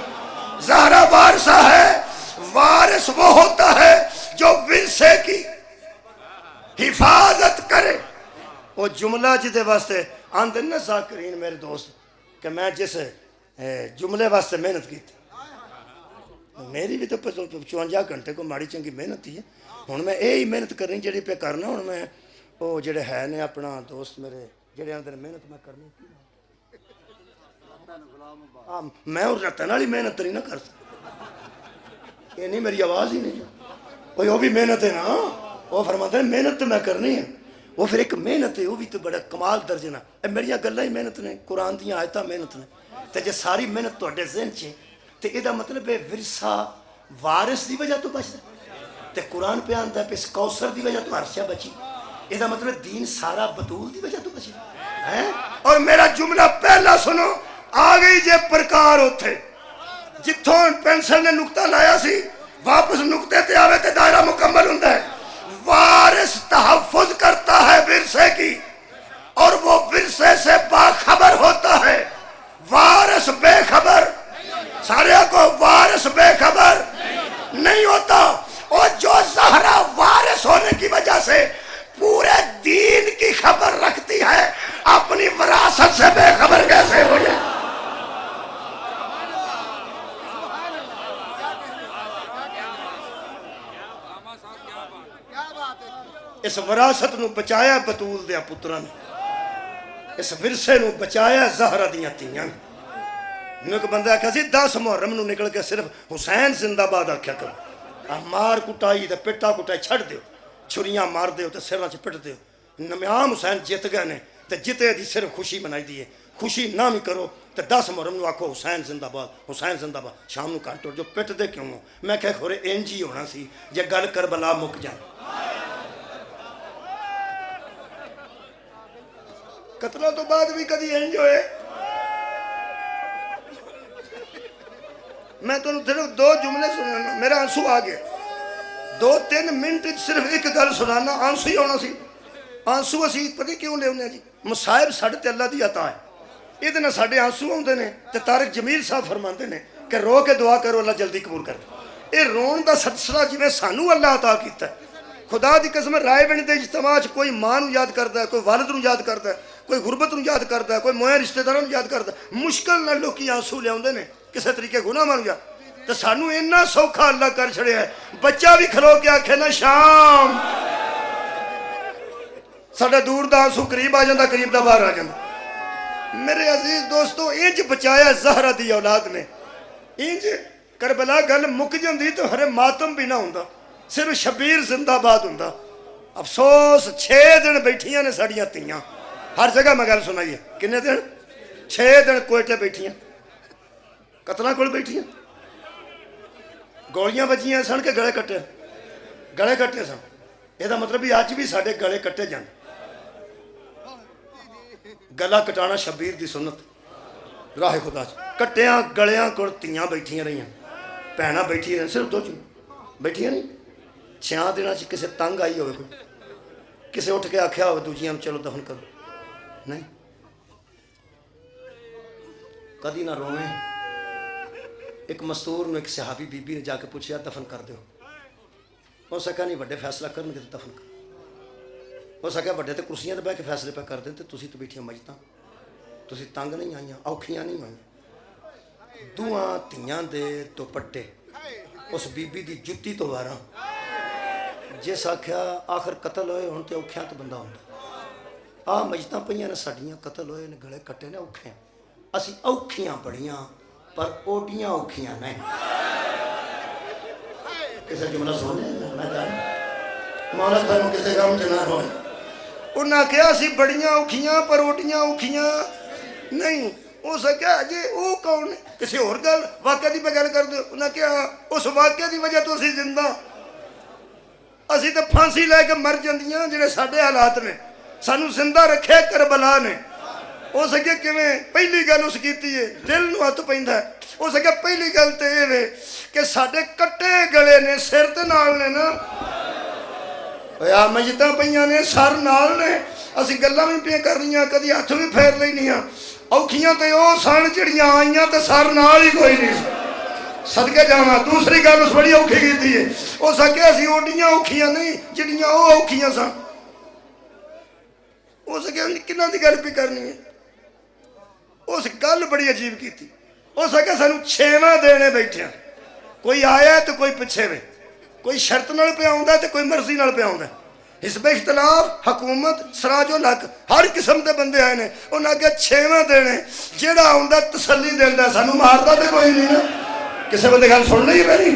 Speaker 1: زہرا وارثہ ہے. وارث وہ ہوتا ہے جو ورثے کی حفاظت کرے. وہ جملہ جدے واسطے آندن نا ذاکرین میرے دوست کہ میں جس جملے واسطے محنت کی تھی, میری بھی تو 54 گھنٹے کو ماڑی چنگی محنت ہی ہے. ہوں میں یہی محنت کرنی جڑی پہ کرنا. ہوں میں وہ جڑے ہے نے اپنا دوست میرے جڑے آندے محنت میں کرنی, میں اور رتن والی محنت نہیں نہ کر سکتا. یہ نہیں میری آواز ہی نہیں کوئی, وہ بھی محنت ہے نا. وہ فرماتے ہیں محنت تو میں کرنی ہے. وہ پھر ایک محنت ہے, وہ بھی تو بڑا کمال درجے نا. میری گلاں ہی محنت نے, قرآن دیا آیتاں محنت نے. تو جے ساری محنت تواڈے ذہن چ تو یہ مطلب ہے ورثہ وارث دی وجہ تو بچتا. تو قرآن پہ آتا ہے اس کوثر دی وجہ تو عرشہ بچی. یہ مطلب دین سارا بطول دی وجہ تو بچی. اور میرا جملہ پہلا سنو, آ گئی جے پرکار ہوتے جتوں پینسل نے نقطہ لایا سی واپس نقطے تے آوے تے دائرہ مکمل ہوتا ہے. وارث تحفظ کرتا ہے ورثے کی اور وہ ورثے سے باخبر ہوتا ہے. وارث بے خبر, سارے کو وارث بے خبر نہیں ہوتا. اور جو زہرا وارث ہونے کی وجہ سے پورے دین کی خبر رکھتی ہے, اپنی وراثت سے بے خبر کیسے ہو جائے؟ اس وراثت نو بچایا بطول دیا پترا نے, اس ورثے نو بچایا زہرا دیا تیاں نے. میں ایک بندہ آکھا سی 10 محرم نو نکل کے صرف حسین زندہ باد آکھیا کرو. مار کٹائی تے پٹا کٹائی چھڑ دیو, چھریاں مار دیو تے سراں چ پٹ دیو. امام حسین جیت گئے نے تے جتے دی صرف خوشی منائی دی ہے. خوشی نہ بھی کرو تے 10 محرم نو آکھو حسین زندہ باد, حسین زندہ باد. شام نو گھر ٹر جو پٹ دے کیوں ہو؟ میں کہے کھورے انج ہی ہونا سی جے گل کربلا مک جائے. قتلوں تو بعد بھی کدی انج ہوئے؟ میں تو صرف 2 جملے سنانا, میرا آنسو آ گیا. 2-3 منٹ صرف ایک گل سنانا, آنسو ہی ہونا سی. آنسو اسی پتہ کیوں لے ہونے جی؟ مصائب ساڈے تے اللہ دی عطا ہے. یہ دن ساڈے آنسو ہوندے نے تے طارق جمیل صاحب فرماندے نے کہ رو کے دعا کرو اللہ جلدی قبول کر دے. یہ رون دا سلسلہ جویں سانو اللہ عطا کیتا ہے. خدا دی قسم رائے بنی دے اجتماع کوئی ماں نو یاد کرتا ہے, کوئی والد نو یاد کرتا ہے, کوئی غربت نو یاد کرتا ہے, کوئی موئے رشتہ داراں نو یاد کرتا ہے. مشکل نال لوکی آنسو لے آندے نے کسے طریقے گناہ مان گیا. تو سانو اتنا سوکھا اللہ کر چھڑیا ہے, بچہ بھی کھلو کے آکھے نا شام, ساڈا دور دا آنسو قریب آ جاندا, قریب دا باہر آ جاندا. میرے عزیز دوستو, انج بچایا زہرا دی اولاد نے. انج کربلا گل مک جاندی تو ہر ماتم بھی نہ ہوندا, صرف شبیر زندہ باد ہوندا. افسوس 6 دن بیٹھیاں نے ساڈیاں تیاں. ہر جگہ میں گل سنائیے, کنے دن؟ 6 دن کوئٹے بیٹھیاں, قتلاں کول بیٹھیاں, گولیاں بجیاں سن کے گلے کٹے, گلے کٹے سن. یہ مطلب بھی اج بھی ساڈے گلے کٹے جان. گلا کٹانا شبیر دی سنت راہ خدا سے. کٹیاں گلیاں کول تیاں بیٹھیاں رہیاں, بھیناں بیٹھی رہی, صرف 2 بیٹھیاں نہیں. 6 دنوں سے کسے تنگ آئی ہوئے, کوئی کسے اٹھ کے آکھیا ہوئے دوجیاں چلو دفن کرو, نہیں کدی نہ رویں. ایک مستور نے ایک صحابی بی بی نے جا کے پوچھا دفن کر دیو. ہو سکا نہیں وڈے فیصلہ کرن گے تو دفن کر. ہو سکا وڈے تے کرسیاں تے بیٹھ کے فیصلے پہ کر دیں تے تسی تو بیٹھیاں مجتاں, تسی تنگ نہیں آئیاں, اوکھیاں نہیں ہوئیاں. 2 تیاں دے دوپٹے اس بی بی دی جتی تو واراں. جس آکھیا آخر قتل ہوئے ہن تے اوکھیاں تو بندہ ہوندا. آ مجتاں پئیاں نے ساڈیاں قتل ہوئے نے, گلے کٹے نے, اوکھے اسی اوکھیاں بڑیاں پر اوڈیاں اوکھیاں نہیں. کسے جملہ سونے میں جانا مولا تھانوں کسے غم چ نہ ہوئے. انہاں کہا سی بڑیاں اوکھیاں پر اوڈیاں اوکھیاں نہیں. ہو سکیا جی وہ کون ہے, کسی اور گل واقعہ دی پہ گل کر دو. انہاں کہا اس واقعہ دی وجہ تو اسی زندہ, اسی تو پھانسی لے کے مر جاندیاں جڑے ساڈے حالات نے. سانو زندہ رکھے کربلا نے. ہو سکے کیویں پہلی گل اس کیتی ہے, دل نو ہاتھ پیندا ہے. ہو سکے پہلی گل تے اے وے کہ ساڈے کٹے گلے نے سر تے نال نے نا, ਆ ਮਜਤਾਂ ਪਈਆਂ ਨੇ ਸਰ ਨਾਲ ਨੇ, ਅਸੀਂ ਗੱਲਾਂ ਵੀ ਪਈਆਂ ਕਰਨੀਆਂ, ਕਦੀ ਹੱਥ ਵੀ ਫੇਰ ਲੈਣੀਆਂ। ਔਖੀਆਂ ਤੇ ਉਹ ਸਨ ਜਿਹੜੀਆਂ ਆਈਆਂ ਤੇ ਸਰ ਨਾਲ ਹੀ ਕੋਈ ਨਹੀਂ ਸੀ। ਸਦਕੇ ਜਾਵਾਂ। ਦੂਸਰੀ ਗੱਲ ਉਸ ਬੜੀ ਔਖੀ ਕੀਤੀ ਹੈ, ਉਹ ਸਕਿਆ ਅਸੀਂ ਓਡੀਆਂ ਔਖੀਆਂ ਨਹੀਂ ਜਿਹੜੀਆਂ ਉਹ ਔਖੀਆਂ ਸਨ। ਉਸ ਸਕਿਆ ਕਿਹਨਾਂ ਦੀ ਗੱਲ ਵੀ ਕਰਨੀ ਹੈ। ਉਸ ਗੱਲ ਬੜੀ ਅਜੀਬ ਕੀਤੀ। ਹੋ ਸਕਿਆ ਸਾਨੂੰ 6ਵਾਂ ਦੇਣੇ ਬੈਠਿਆ, ਕੋਈ ਆਇਆ ਤੇ ਕੋਈ ਪਿੱਛੇ ਵੇ, ਕੋਈ ਸ਼ਰਤ ਨਾਲ ਪਿਆ ਆਉਂਦਾ ਤੇ ਕੋਈ ਮਰਜ਼ੀ ਨਾਲ ਪਿਆ ਆਉਂਦਾ। ਹਿਜ਼ਬ ਇਖਤਲਾਫ, ਹਕੂਮਤ, ਸਰਾਜੁਲ ਹਕ, ਹਰ ਕਿਸਮ ਦੇ ਬੰਦੇ ਆਏ ਨੇ। ਉਹਨਾਂ ਅੱਗੇ 6ਵਾਂ ਦੇਣੇ, ਜਿਹੜਾ ਆਉਂਦਾ ਤਸੱਲੀ ਦਿੰਦਾ, ਸਾਨੂੰ ਮਾਰਦਾ ਤੇ ਕੋਈ ਨਹੀਂ ਨਾ। ਕਿਸੇ ਬੰਦੇ ਗੱਲ ਸੁਣ ਲਈ ਮੇਰੀ?